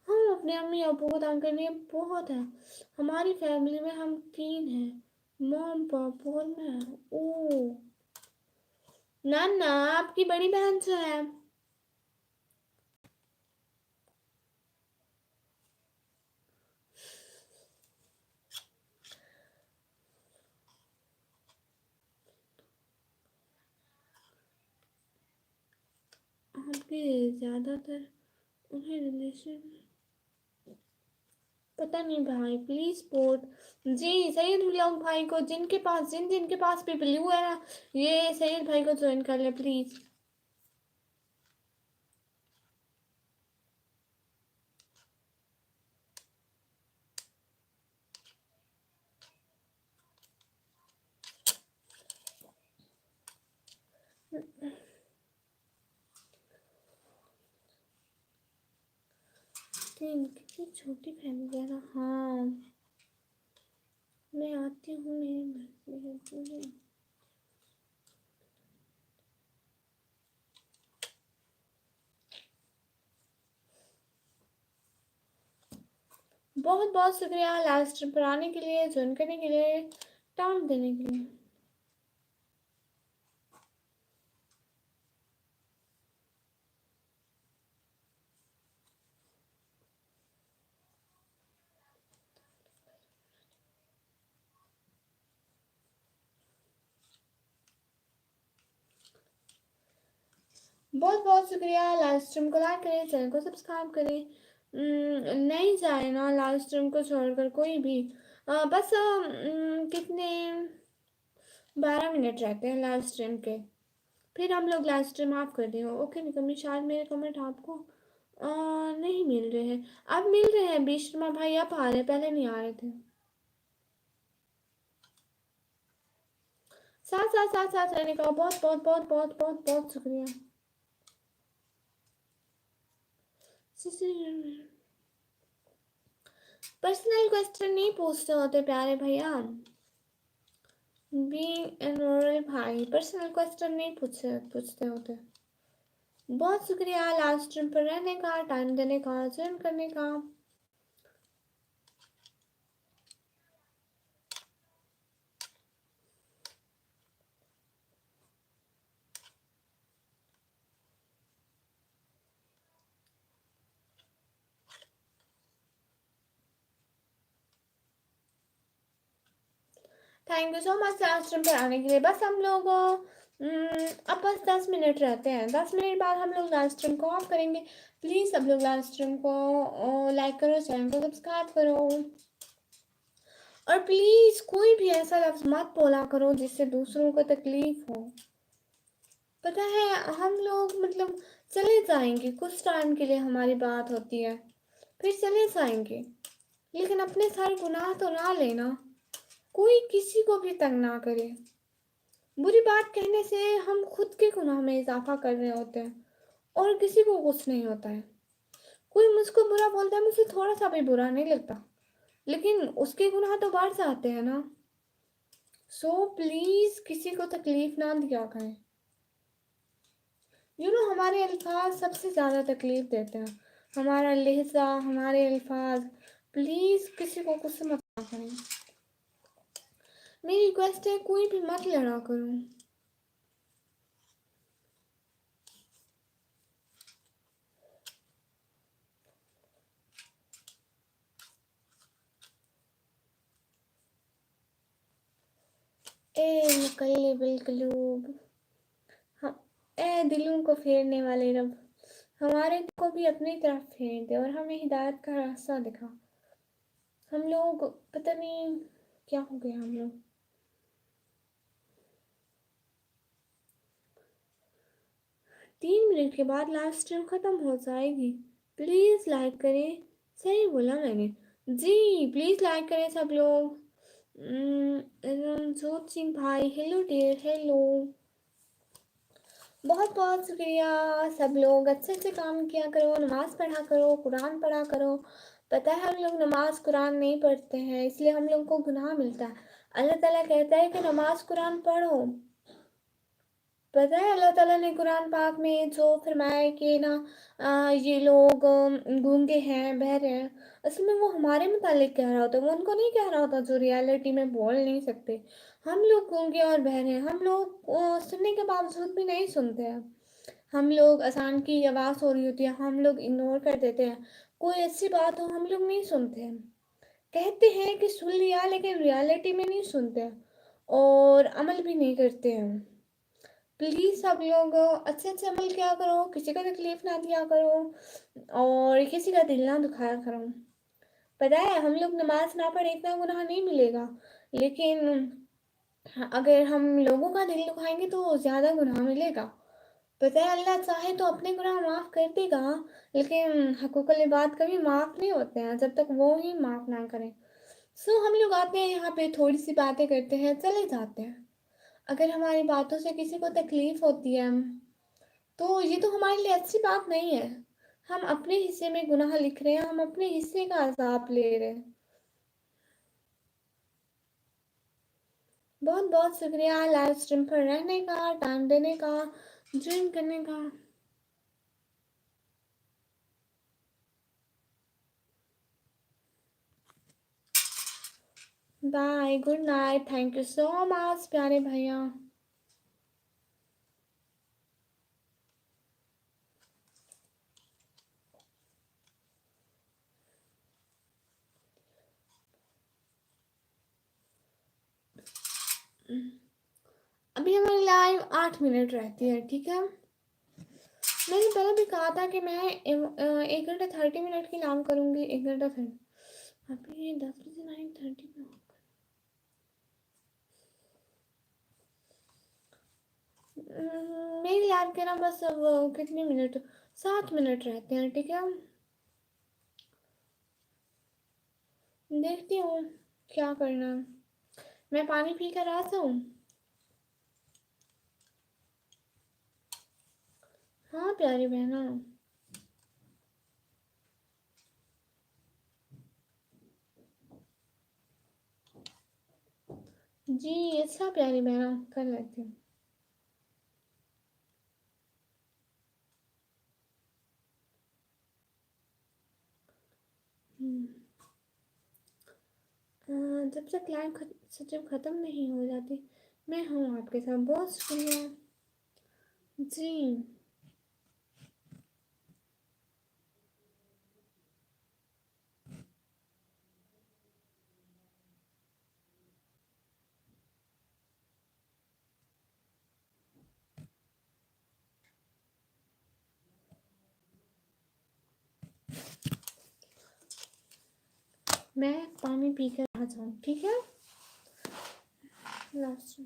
हम अपने अम्मी अबू को तंग करने बहुत है। हमारी फैमिली में हम 3 हैं, मॉम पापा और मैं। ओ नाना, आपकी बड़ी बहन जो है, आपके ज़्यादातर उन्हें रिलेशन पता नहीं भाई, प्लीज सपोर्ट। जी सैयद व्लॉग भाई को, जिनके पास भी ब्लू है ना, ये सैयद भाई को ज्वाइन कर ले प्लीज। कितनी छोटी फैमिली है ना। हाँ मैं आती हूँ, मेरी बहुत बहुत शुक्रिया लाइव स्ट्रीम पर आने के लिए, ज्वाइन करने के लिए, टाइम देने के लिए। बहुत बहुत शुक्रिया। लाइव स्ट्रीम को लाइक करें, चैनल को सब्सक्राइब करें। नहीं जाए ना लाइव स्ट्रीम को छोड़कर कोई भी। बस कितने 12 मिनट रहते हैं लाइव स्ट्रीम के, फिर हम लोग लाइव स्ट्रीम ऑफ कर दें। ओके निकम्मी, शायद मेरे कमेंट आपको नहीं मिल रहे हैं। अब मिल रहे हैं, बीशर्मा भाई अब आ रहे हैं, पहले नहीं आ रहे थे। साथ साथ साथ साथ रहने का बहुत बहुत बहुत बहुत बहुत बहुत शुक्रिया। पर्सनल क्वेश्चन नहीं पूछते होते प्यारे भैया, बी एनोरल भाई, पर्सनल क्वेश्चन नहीं पूछते होते। बहुत शुक्रिया लाइव स्ट्रीम पर रहने का, टाइम देने का, ज्वाइन करने का। Thank you so much live stream पर आने के लिए। बस हम लोग अब बस 10 मिनट रहते हैं, 10 मिनट बाद हम लोग लाइव स्ट्रीम को ऑफ करेंगे। प्लीज़ सब लोग लाइव स्ट्रीम को लाइक करो, चैनल को सब्सक्राइब करो, और प्लीज़ कोई भी ऐसा लफ्ज़ मत बोला करो जिससे दूसरों को तकलीफ हो। पता है हम लोग मतलब चले जाएंगे, कुछ टाइम के लिए हमारी बात होती है, फिर चले जाएंगे, लेकिन अपने सारे गुनाह तो ना लेना। कोई किसी को भी तंग ना करे। बुरी बात कहने से हम खुद के गुनाह में इजाफा कर रहे होते हैं और किसी को कुछ नहीं होता है। कोई मुझको बुरा बोलता है, मुझे थोड़ा सा भी बुरा नहीं लगता, लेकिन उसके गुनाह तो बढ़ जाते हैं ना। सो प्लीज किसी को तकलीफ ना दिया करें। हमारे अल्फाज सबसे ज़्यादा तकलीफ देते हैं, हमारा लहजा, हमारे अल्फाज। प्लीज़ किसी को कुछ मत करें। मेरी रिक्वेस्ट है, कोई भी मत लड़ा करो। ए मुकल्ले बिल्कुलूब, हाँ, ए दिलों को फेरने वाले रब, हमारे को भी अपनी तरफ फेर दे और हमें हिदायत का रास्ता दिखा। हम लोग पता नहीं क्या हो गया, हम लोग 3 मिनट के बाद लाइव स्ट्रीम ख़त्म हो जाएगी। प्लीज़ लाइक करें। सही बोला मैंने। जी प्लीज़ लाइक करें सब लोग। रणजोत सिंह भाई हेलो डियर हेलो। बहुत बहुत शुक्रिया। सब लोग अच्छे से काम किया करो, नमाज़ पढ़ा करो, कुरान पढ़ा करो। पता है हम लोग नमाज कुरान नहीं पढ़ते हैं, इसलिए हम लोग को गुनाह मिलता है। अल्लाह ताला कहता है कि नमाज कुरान पढ़ो। पता है अल्लाह ताला ने कुरान पाक में जो फरमाया है कि ना ये लोग गूंगे हैं, बहरे हैं, असल में वो हमारे मुतालिक कह रहा होता है, वो उनको नहीं कह रहा होता जो रियलिटी में बोल नहीं सकते। हम लोग गूंगे और बहरे हैं, हम लोग सुनने के बावजूद भी नहीं सुनते हैं। हम लोग अजान की आवाज़ हो रही होती है, हम लोग इग्नोर कर देते हैं। कोई अच्छी बात हो हम लोग नहीं सुनते हैं। कहते हैं कि सुन लिया लेकिन रियलिटी में नहीं सुनते हैं और अमल भी नहीं करते हैं। प्लीज़ सब लोग अच्छे अच्छे अमल किया करो, किसी को तकलीफ ना दिया करो और किसी का दिल ना दुखाया करो। पता है हम लोग नमाज ना पढ़े इतना गुनाह नहीं मिलेगा, लेकिन अगर हम लोगों का दिल दुखाएंगे तो ज़्यादा गुनाह मिलेगा। पता है अल्लाह चाहे तो अपने गुनाह माफ़ कर देगा, लेकिन हकूक़ुल इबाद कभी माफ़ नहीं होते हैं जब तक वो ही माफ़ ना करें। सो हम लोग आते हैं यहाँ पे, थोड़ी सी बातें करते हैं, चले जाते हैं। अगर हमारी बातों से किसी को तकलीफ़ होती है तो ये तो हमारे लिए अच्छी बात नहीं है। हम अपने हिस्से में गुनाह लिख रहे हैं, हम अपने हिस्से का अज़ाब ले रहे हैं। बहुत बहुत शुक्रिया लाइव स्ट्रीम पर रहने का, टाइम देने का, ज्वाइन करने का। Bye, good night, thank you so much प्यारे भैया। अभी हमारी लाइव 8 मिनट रहती है, ठीक है। मैंने पहले भी कहा था कि मैं 1 घंटा 30 मिनट की नाम करूँगी, 1 घंटा 30। अभी 10 बजे 9:30 पे मेरी लाइव के ना बस अब कितने मिनट, 7 मिनट रहते हैं, ठीक है। देखती हूँ क्या करना है। मैं पानी पी कर आ जाऊँ। हाँ प्यारी बहना। जी अच्छा प्यारी बहना, कर लेती हूँ। हम्म, जब तक लाइव जब ख़त्म नहीं हो जाती मैं हूँ आपके साथ। बहुत शुक्रिया जी। मैं पानी पी कर आ जाऊँ, ठीक है। लास्ट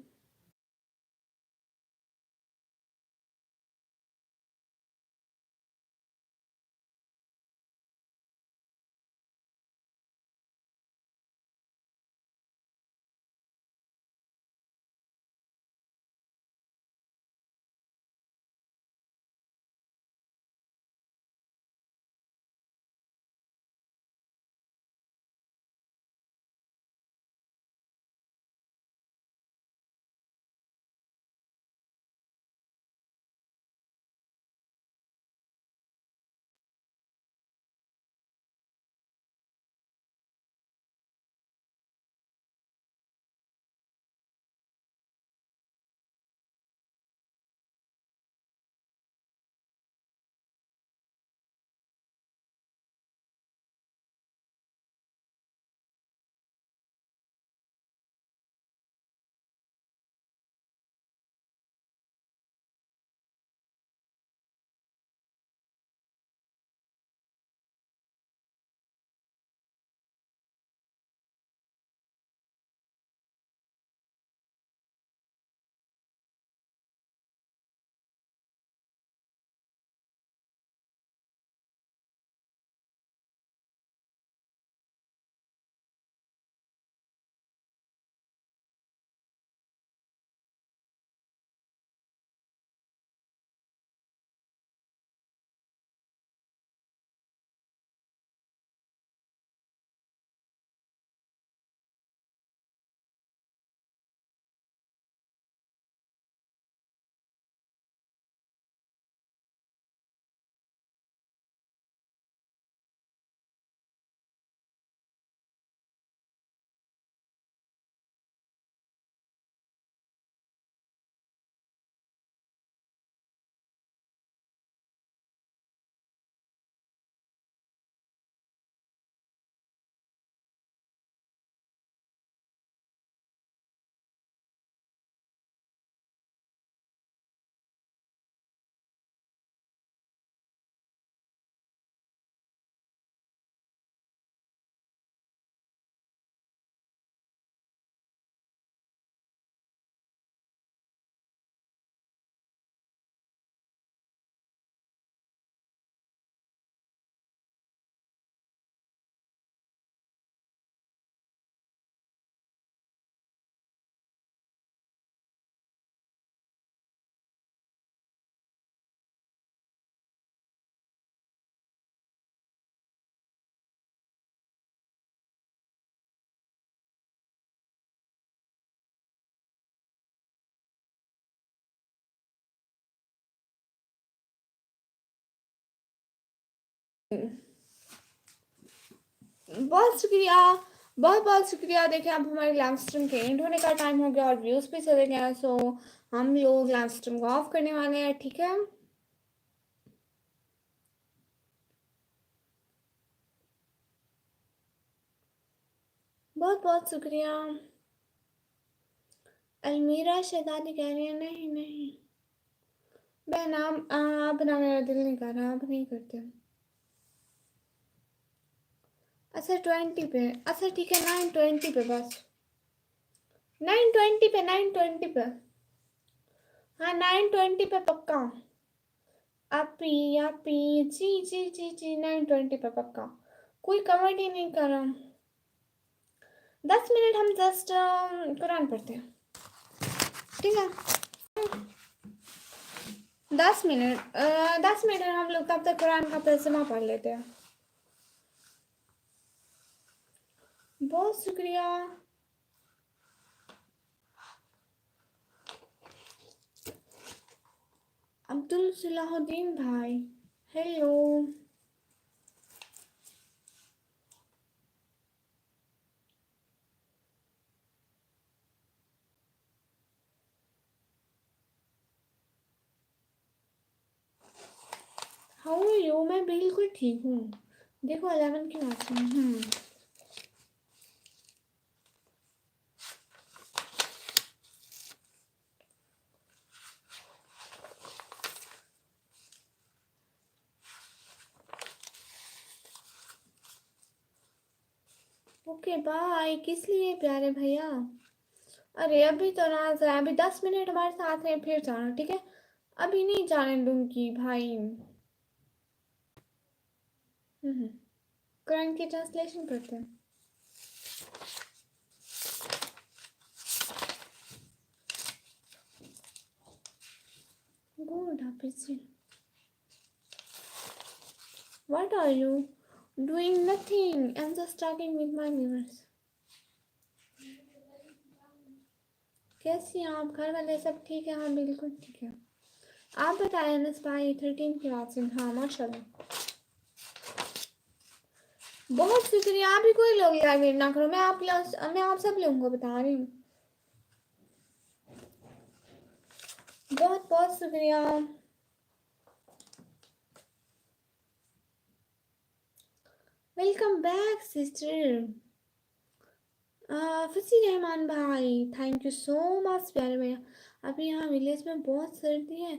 बहुत शुक्रिया, बहुत बहुत शुक्रिया। देखिए अब हमारे लाइव स्ट्रीम के एंड होने का टाइम हो गया और व्यूज़ भी चले गए हैं, सो हम लोग लाइव स्ट्रीम को ऑफ करने वाले हैं, ठीक है। बहुत बहुत शुक्रिया। अलमीरा शहजादी कह रही है नहीं नहीं बहन, आप बना, मेरा दिल नहीं कर रहा, आप नहीं करते। अच्छा 20 पे, अच्छा ठीक है 9:20 पे, बस 9:20 पे, 9:20 पे, हाँ 9:20 पे पक्का। आपी जी जी जी जी 9:20 पे पक्का। कोई कमेंट ही नहीं कर रहा। 10 मिनट हम जस्ट कुरान पढ़ते हैं, ठीक है। 10 मिनट 10 मिनट हम लोग तब तक कुरान का तर्जुमा पढ़ लेते हैं। बहुत शुक्रिया। अब्दुल सलाहुद्दीन भाई, हेलो। How are you? मैं बिल्कुल ठीक हूँ। देखो 11 की बात है। Okay bye. किस लिए प्यारे भैया? अरे अभी तो ना जरा, अभी 10 मिनट हमारे साथ हैं फिर जाना, ठीक है। अभी नहीं जाने दूंगी भाई। कुरान की ट्रांसलेशन पढ़ते हैं। Good Hafiz. What are you doing? Nothing. I'm just talking with my viewers. कैसी हैं आप? घर वाले सब ठीक है? हाँ बिल्कुल ठीक है। आप बताएं अनस भाई 13 की बात से। हाँ माशाल्लाह, बहुत शुक्रिया। आप ही कोई लोग लाइव ना करो, मैं आप सब लोगों को बता रही हूँ। बहुत बहुत शुक्रिया। वेलकम बैक सिस्टर फसी रहमान भाई, थैंक यू सो मच प्यारे भैया। अभी यहाँ विलेज में बहुत सर्दी है।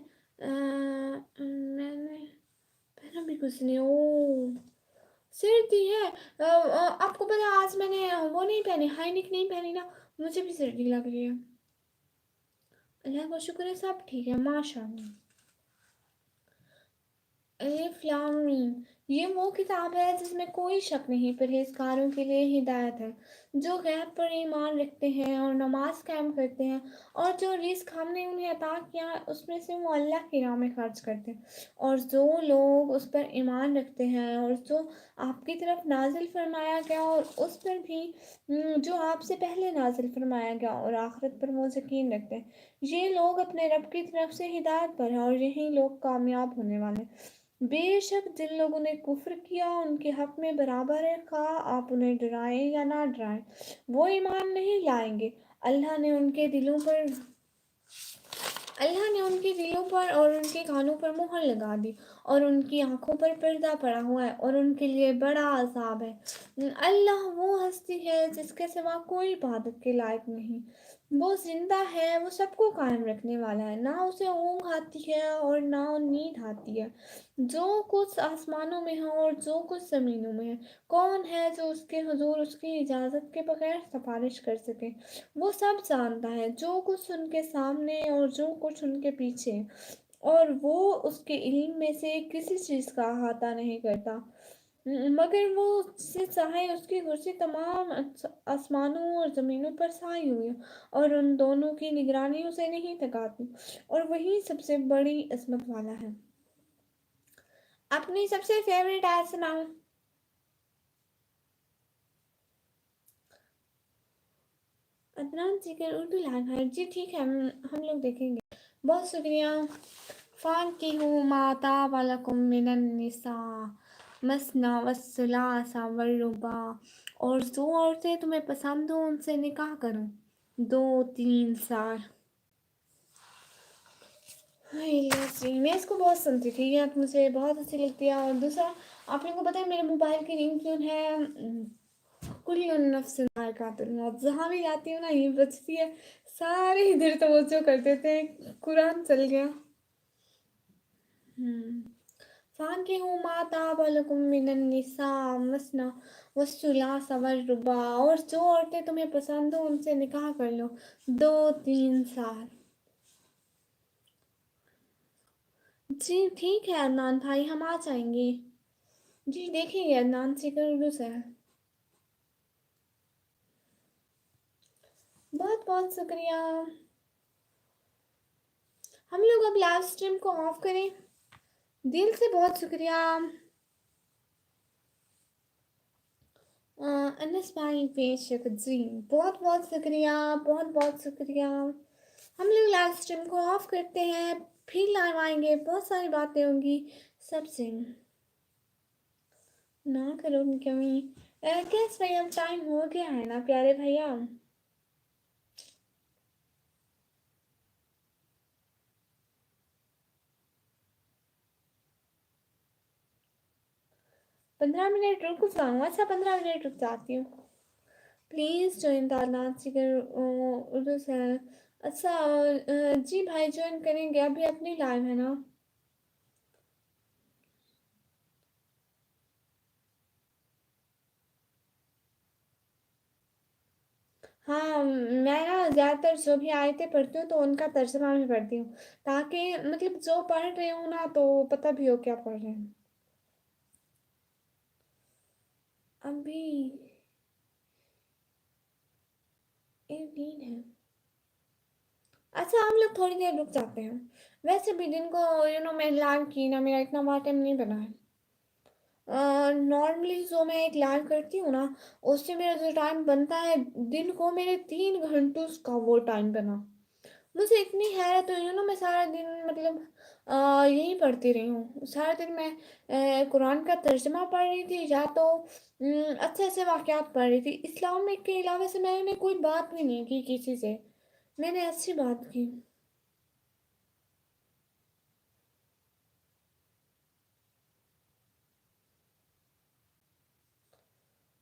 मैंने पहना भी कुछ नहीं। ओ सर्दी है। आपको पता आज मैंने वो नहीं पहनी, हाई नेक नहीं पहनी ना, मुझे भी सर्दी लग रही है। अल्लाह का शुक्र है सब ठीक है माशाल्लाह। अलिफ लाम मीम, ये वो किताब है जिसमें कोई शक नहीं, परहेजगारों के लिए हिदायत है, जो गैब पर ईमान रखते हैं और नमाज कायम करते हैं, और जो रिस्क हमने उन्हें अता किया उसमें से वो अल्लाह की राह में खर्च करते हैं, और जो लोग उस पर ईमान रखते हैं और जो आपकी तरफ नाजिल फरमाया गया और उस पर भी जो आपसे पहले नाजिल फरमाया गया और आखिरत पर वो यकीन रखते हैं, ये लोग अपने रब की तरफ से हिदायत पर हैं और यही लोग कामयाब होने वाले हैं। बेशक जिन लोगों ने कुफ्र किया उनके हक में बराबर है, खा आप उन्हें डराएं या ना डराएं, वो ईमान नहीं लाएंगे। अल्लाह ने उनके दिलों पर अल्लाह ने उनके दिलों पर और उनके कानों पर मुहर लगा दी और उनकी आंखों पर पर्दा पड़ा हुआ है और उनके लिए बड़ा अजाब है। अल्लाह वो हस्ती है जिसके सिवा कोई इबादत के लायक नहीं, वो जिंदा है, वो सबको कायम रखने वाला है, ना उसे ऊँघ आती है और ना नींद आती है। जो कुछ आसमानों में है और जो कुछ ज़मीनों में है, कौन है जो उसके हुजूर उसकी इजाज़त के बगैर सिफारिश कर सके? वो सब जानता है, जो कुछ उनके सामने और जो कुछ उनके पीछे, और वो उसके इल्म में से किसी चीज़ का अहाता नहीं करता, मगर वो जिसे चाहे उसकी कुर्सी तमाम आसमानों और ज़मीनों पर छाई हुई है और उन दोनों की निगरानी उसे नहीं थकाती, और वही सबसे बड़ी अजमत वाला है। अपनी सबसे फेवरेट आयत सुनाओ। अदनान जी के उर्दू लैंग्वेज जी ठीक है, हम लोग देखेंगे। बहुत शुक्रिया। फ़ान की हूँ माता वालकुम मिनन निसा, मसना वसुलासा वरुबा, और जो औरतें तुम्हें पसंद हो उनसे निकाह करो 2-3 साल। मैं इसको बहुत सुनती थी, या मुझे बहुत अच्छी लगती है। और दूसरा, आप लोगों को पता है मेरे मोबाइल की रिंगटोन है कुल्लुन नफ्सिन ज़ाइक़ातुल मौत। जहाँ भी जाती हूँ ना ये बजती है, सारे इधर तवज्जो कर देते हैं, कुरान चल गया। फाकिहू मा ताबा लकुम मिनन निसा मसना वस्सुलासा वर्रुबा, और जो औरतें तुम्हें पसंद हो उनसे निकाह कर लो 2-3 साल। जी ठीक है अदनान भाई, हम आ जाएंगे। जी देखेंगे अदनान, चिकन उर्दू से। बहुत बहुत शुक्रिया। हम लोग अब लाइव स्ट्रीम को ऑफ करें। दिल से बहुत शुक्रिया। अनस भाई बेशक जी, बहुत बहुत शुक्रिया, बहुत बहुत शुक्रिया। हम लोग लाइव स्ट्रीम को ऑफ करते हैं, फिर लाइव आएंगे, बहुत सारी बातें होंगी सबसे। ना करो कमी। कैस भाई अब टाइम हो गया है ना प्यारे भैया। 15 मिनट रुक जाऊँ? अच्छा 15 मिनट रुक जाती हूँ। प्लीज़ ज्वाइन दानाची कर उर्दू से। अच्छा जी भाई ज्वाइन करेंगे, अभी अपनी लाइव है ना। हाँ मैं ना ज़्यादातर जो भी आयतें पढ़ती हूँ तो उनका तर्जमा भी पढ़ती हूँ, ताकि मतलब जो पढ़ रही हूँ ना तो पता भी हो क्या पढ़ रहे हैं। अभी 18 है। अच्छा हम लोग थोड़ी देर रुक जाते हैं। वैसे भी दिन को मैं लाइव की ना, मेरा इतना बड़ा टाइम नहीं बना है। नॉर्मली जो मैं एक लाइव करती हूँ ना, उससे मेरा जो टाइम बनता है दिन को, मेरे 3 घंटों का वो टाइम बना। मुझे इतनी हैरत हुई ना, मैं सारा दिन मतलब यही पढ़ती रही हूँ। सारा दिन मैं कुरान का तर्जमा पढ़ रही थी, या तो अच्छे अच्छे वाक़यात पढ़ रही थी। इस्लाम के अलावा से मैंने कोई बात भी नहीं की किसी से, मैंने अच्छी बात की।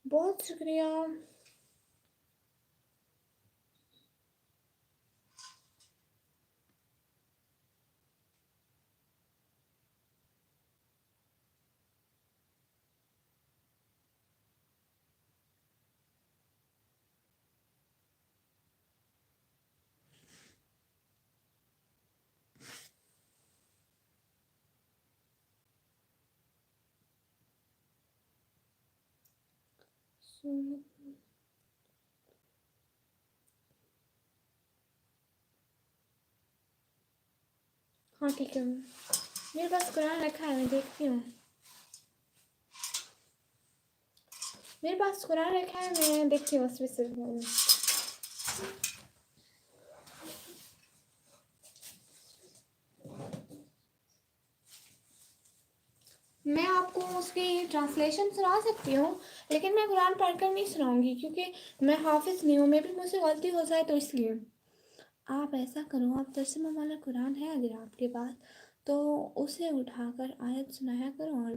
बहुत शुक्रिया। हाँ ठीक है, मेरे पास कुरान रखा है, मैं देखती हूँ। मेरे पास कुरान रखा है, मैं देखती हूँ उसमें से। मैं आपको उसकी ट्रांसलेशन सुना सकती हूँ, लेकिन मैं कुरान पढ़कर नहीं सुनाऊंगी, क्योंकि मैं हाफिज़ नहीं हूँ। मे भी मुझसे गलती हो जाए तो इसलिए। आप ऐसा करो, आप तर्जुमा वाला कुरान है अगर आपके पास, तो उसे उठाकर आयत सुनाया करो, और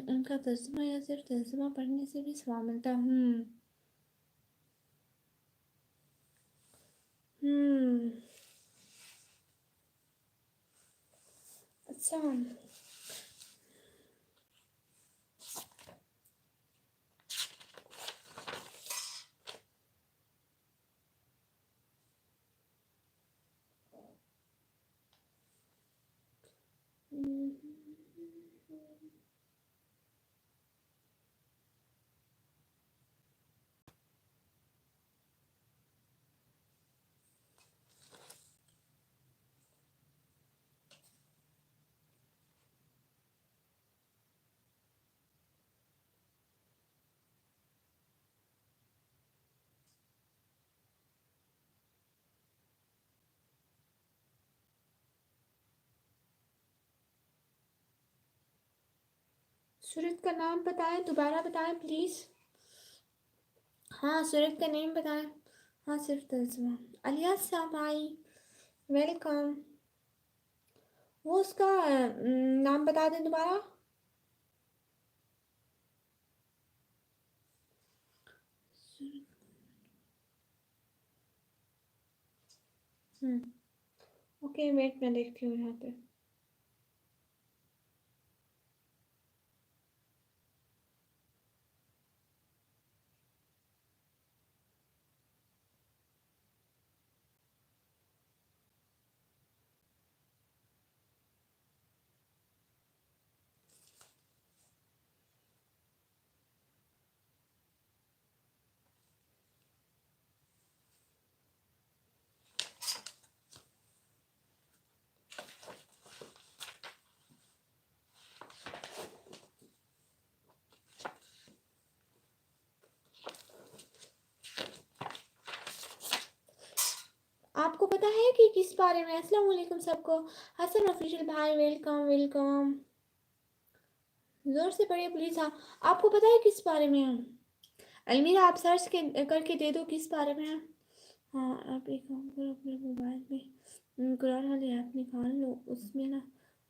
उनका तर्जुमा या सिर्फ तर्जुमा पढ़ने से भी सवाब मिलता है। अच्छा सूरत का नाम बताएं, दोबारा बताएं प्लीज़। हाँ सूरत का नेम बताएं। हाँ सिर्फ तर्जुमा। अलियासा भाई वेलकम। वो उसका नाम बता दें दोबारा। ओके वेट मैं देखती हूँ यहाँ पे। आपको पता है कि किस बारे में? अस्सलाम वालेकुम सबको। हसन ऑफिशियल भाई वेलकम वेलकम। जोर से पढ़िए प्लीज़। हाँ आपको पता है किस बारे में है? अलमीरा आप सर्च के करके दे दो किस बारे में है। हाँ आप एक काम करो, अपने मोबाइल में कुरान वाली ऐप निकाल लो, उसमें ना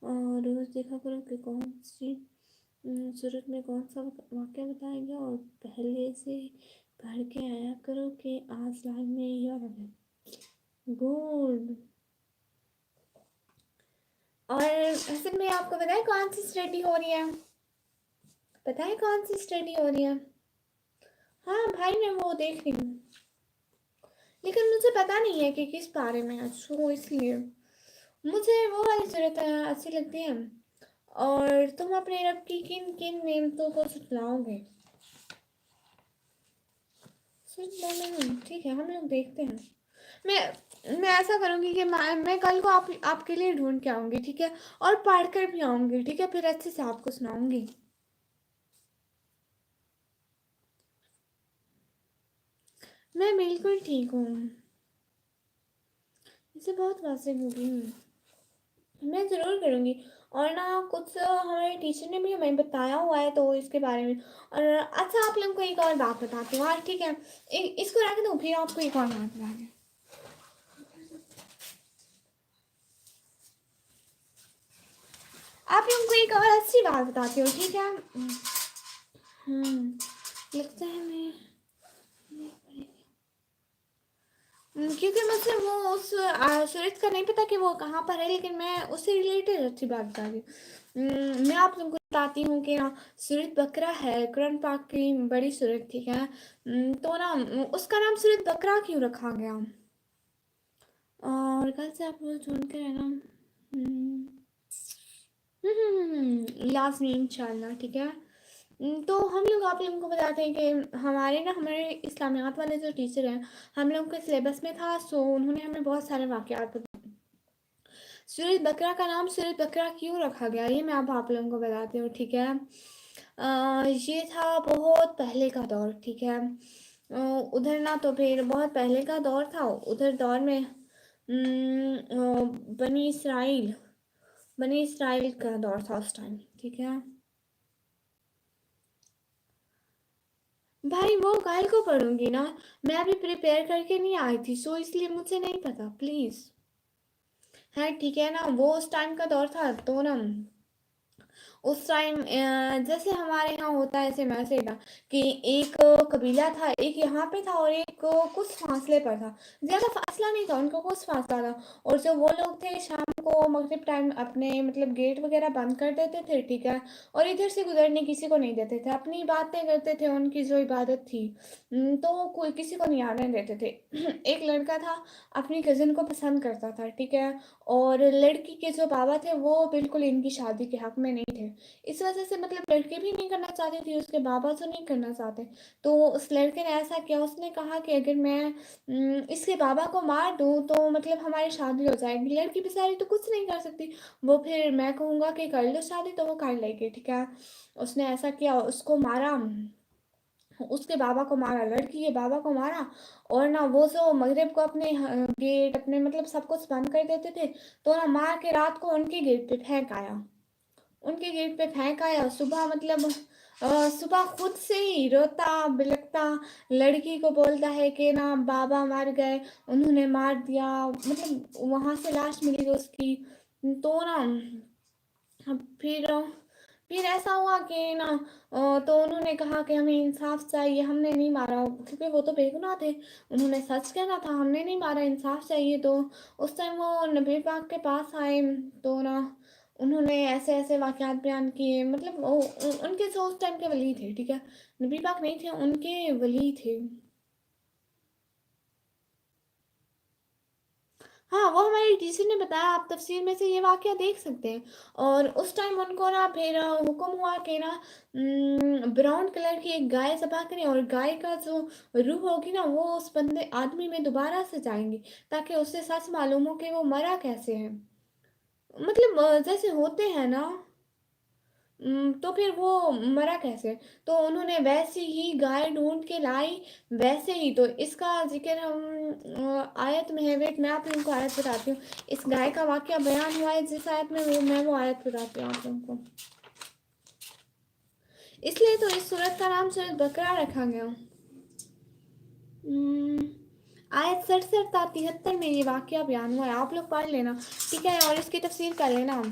रोज़ देखा करो कि कौन सी सूरत में कौन सा वाक़या बताया गया, और पहले से पढ़ के आया करो कि आज लाइव में ये वाला है। गुड। और हसन में आपको पता है कौन सी स्टडी हो रही है? पता है कौन सी स्टडी हो रही है? हाँ भाई मैं वो देख रही हूँ, लेकिन मुझे पता नहीं है कि किस बारे में है, सो इसलिए मुझे वो वाली सूरत अच्छी लगती है। और तुम अपने रब की किन किन नेमतों को सुनाओगे? सिर्फ 2 मिनट ठीक है, हम लोग देखते हैं। मैं ऐसा करूँगी कि मैं कल को आपके लिए ढूंढ के आऊँगी, ठीक है, और पढ़ कर भी आऊँगी, ठीक है, फिर अच्छे से आपको सुनाऊँगी। मैं बिल्कुल ठीक हूँ, इसे बहुत वासे हो गई हूँ। मैं ज़रूर करूँगी। और ना कुछ हमारे टीचर ने भी हमें बताया हुआ है तो इसके बारे में। और अच्छा आप लोगों को एक और बात बताती हूँ। हाँ ठीक है, इसको रख दो, फिर आपको एक और बात बताएंगे। आप लोगों को एक और अच्छी बात बताती हूँ, ठीक है। लगता है मैं क्योंकि मुझे वो उस सूरज का नहीं पता कि वो कहाँ पर है, लेकिन मैं उससे रिलेटेड अच्छी बात बता रही हूँ। मैं आप लोगों को बताती हूँ कि ना सूरत बकरा है, कुरान पाक की बड़ी सूरत, ठीक है। तो ना उसका नाम सूरत बकरा क्यों रखा गया? और कल से आप लोग सुन के है ना लाजमी इंशाल्लाह, ठीक है। तो हम लोग आप लोगों को बताते हैं कि हमारे इस्लामियात वाले जो टीचर हैं, हम लोग के सिलेबस में था, सो उन्होंने हमें बहुत सारे वाक़यात बताए। सूरज बकरा का नाम सूरज बकरा क्यों रखा गया, ये मैं अब आप लोगों को बताती हूँ, ठीक है। ये था बहुत पहले का दौर, ठीक है। उधर ना तो फिर बहुत पहले का दौर था, उधर दौर में बनी इसराइल का दौर था उस टाइम, ठीक है। भाई वो कल को पढ़ूंगी ना, मैं अभी प्रिपेयर करके नहीं आई थी, सो इसलिए मुझे नहीं पता प्लीज़। है ठीक है ना, वो उस टाइम का दौर था तो ना उस टाइम जैसे हमारे यहाँ होता है ऐसे वैसे था कि एक कबीला था, एक यहाँ पे था और एक कुछ फासले पर था। ज़्यादा फासला नहीं था, उनको कुछ फासला था। और जो वो लोग थे शाम को मगरिब टाइम अपने मतलब गेट वगैरह बंद कर देते थे, ठीक है, और इधर से गुजरने किसी को नहीं देते थे, अपनी बातें करते थे, उनकी जो इबादत थी तो कोई किसी को नहीं आने देते थे। एक लड़का था, अपनी कज़न को पसंद करता था, ठीक है, और लड़की के जो बाबा थे वो बिल्कुल इनकी शादी के हक में नहीं थे। इस वजह से मतलब लड़की भी नहीं करना चाहती थी, उसके बाबा तो नहीं करना चाहते। तो उस लड़के ने ऐसा किया, उसने कहा कि अगर मैं इसके बाबा को मार दूँ तो मतलब हमारी शादी हो जाएगी। लड़की बेचारी तो कुछ नहीं कर सकती, वो फिर मैं कहूँगा कि कर लो शादी तो वो कर लेगी, ठीक है। उसने ऐसा किया, उसको मारा, उसके बाबा को मारा, लड़की के बाबा को मारा। और ना वो जो मगरिब को अपने गेट अपने मतलब सब कुछ बंद कर देते थे, तो ना मार के रात को उनके गेट पे फेंक आया। उनके गेट पे फेंक आया। सुबह मतलब सुबह खुद से ही रोता बिलखता लड़की को बोलता है कि ना बाबा मर गए, उन्होंने मार दिया, मतलब वहां से लाश मिली उसकी। तो ना फिर फिर ऐसा हुआ कि ना तो उन्होंने कहा कि हमें इंसाफ चाहिए, हमने नहीं मारा, क्योंकि वो तो बेगुनाह थे। उन्होंने सच कहना था, हमने नहीं मारा, इंसाफ चाहिए। तो उस टाइम वो नबी पाक के पास आए। तो ना उन्होंने ऐसे ऐसे वाकयात बयान किए, मतलब उनके जो उस टाइम के वली थे, ठीक है, नबी पाक नहीं थे, उनके वली थे। हाँ, वो हमारी टीचर ने बताया, आप तफसीर में से ये वाकया देख सकते हैं। और उस टाइम उनको ना फिर हुक्म हुआ कि ना ब्राउन कलर की एक गाय ज़बह करें, और गाय का जो रूह होगी ना वो उस बंदे आदमी में दोबारा से जाएंगी, ताकि उससे सच मालूम हो कि वो मरा कैसे है। मतलब जैसे होते हैं ना, तो फिर वो मरा कैसे। तो उन्होंने वैसी ही गाय ढूंढ के लाई, वैसे ही। तो इसका जिक्र हम आयत में है। वेट, मैं आप लोगों को आयत बताती हूँ। इस गाय का वाकया बयान हुआ है जिस आयत में, वो मैं वो आयत बताती हूँ आप लोगों को। इसलिए तो इस सूरत का नाम सूरत बकरा रखा गया। आयत 67 था 73 में ये वाकया बयान हुआ है, आप लोग पढ़ लेना, ठीक है, और इसकी तफसीर कर लेना।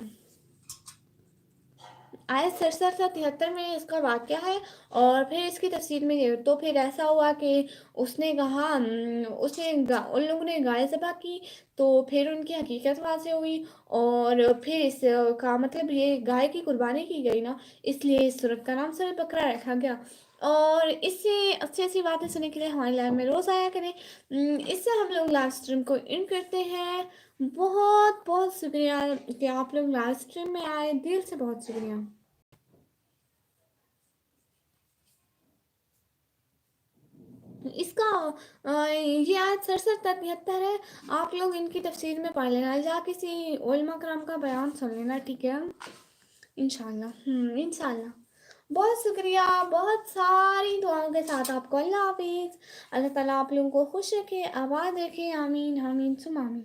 आयत 67 से 73 में इसका वाक़या है। और फिर इसकी तफसीर में ये, तो फिर ऐसा हुआ कि उसने कहा उन लोगों ने गाय ज़बह की। तो फिर उनकी हकीकत वाज़ेह हुई, और फिर इस का मतलब ये गाय की कुर्बानी की गई ना, इसलिए इस सूरत का नाम सूरत बकरा रखा गया। और इससे अच्छी अच्छी बातें सुनने के लिए हमारे लाइव में रोज़ आया करें। इससे हम लोग लाइव स्ट्रीम को इन करते हैं। बहुत बहुत शुक्रिया कि आप लोग लाइव स्ट्रीम में आए, दिल से बहुत शुक्रिया। इसका ये आज 67 73 है। आप लोग इनकी तफसीर में पढ़ लेना, या किसी उलमा कराम का बयान सुन लेना, ठीक है, इंशाल्लाह। इंशाल्लाह। बहुत शुक्रिया, बहुत सारी दुआओं के साथ आपको अल्लाह हाफिज़। अल्लाह ताला आप लोगों को खुश रखे, आबाद रखे, आमीन आमीन सुम आमीन।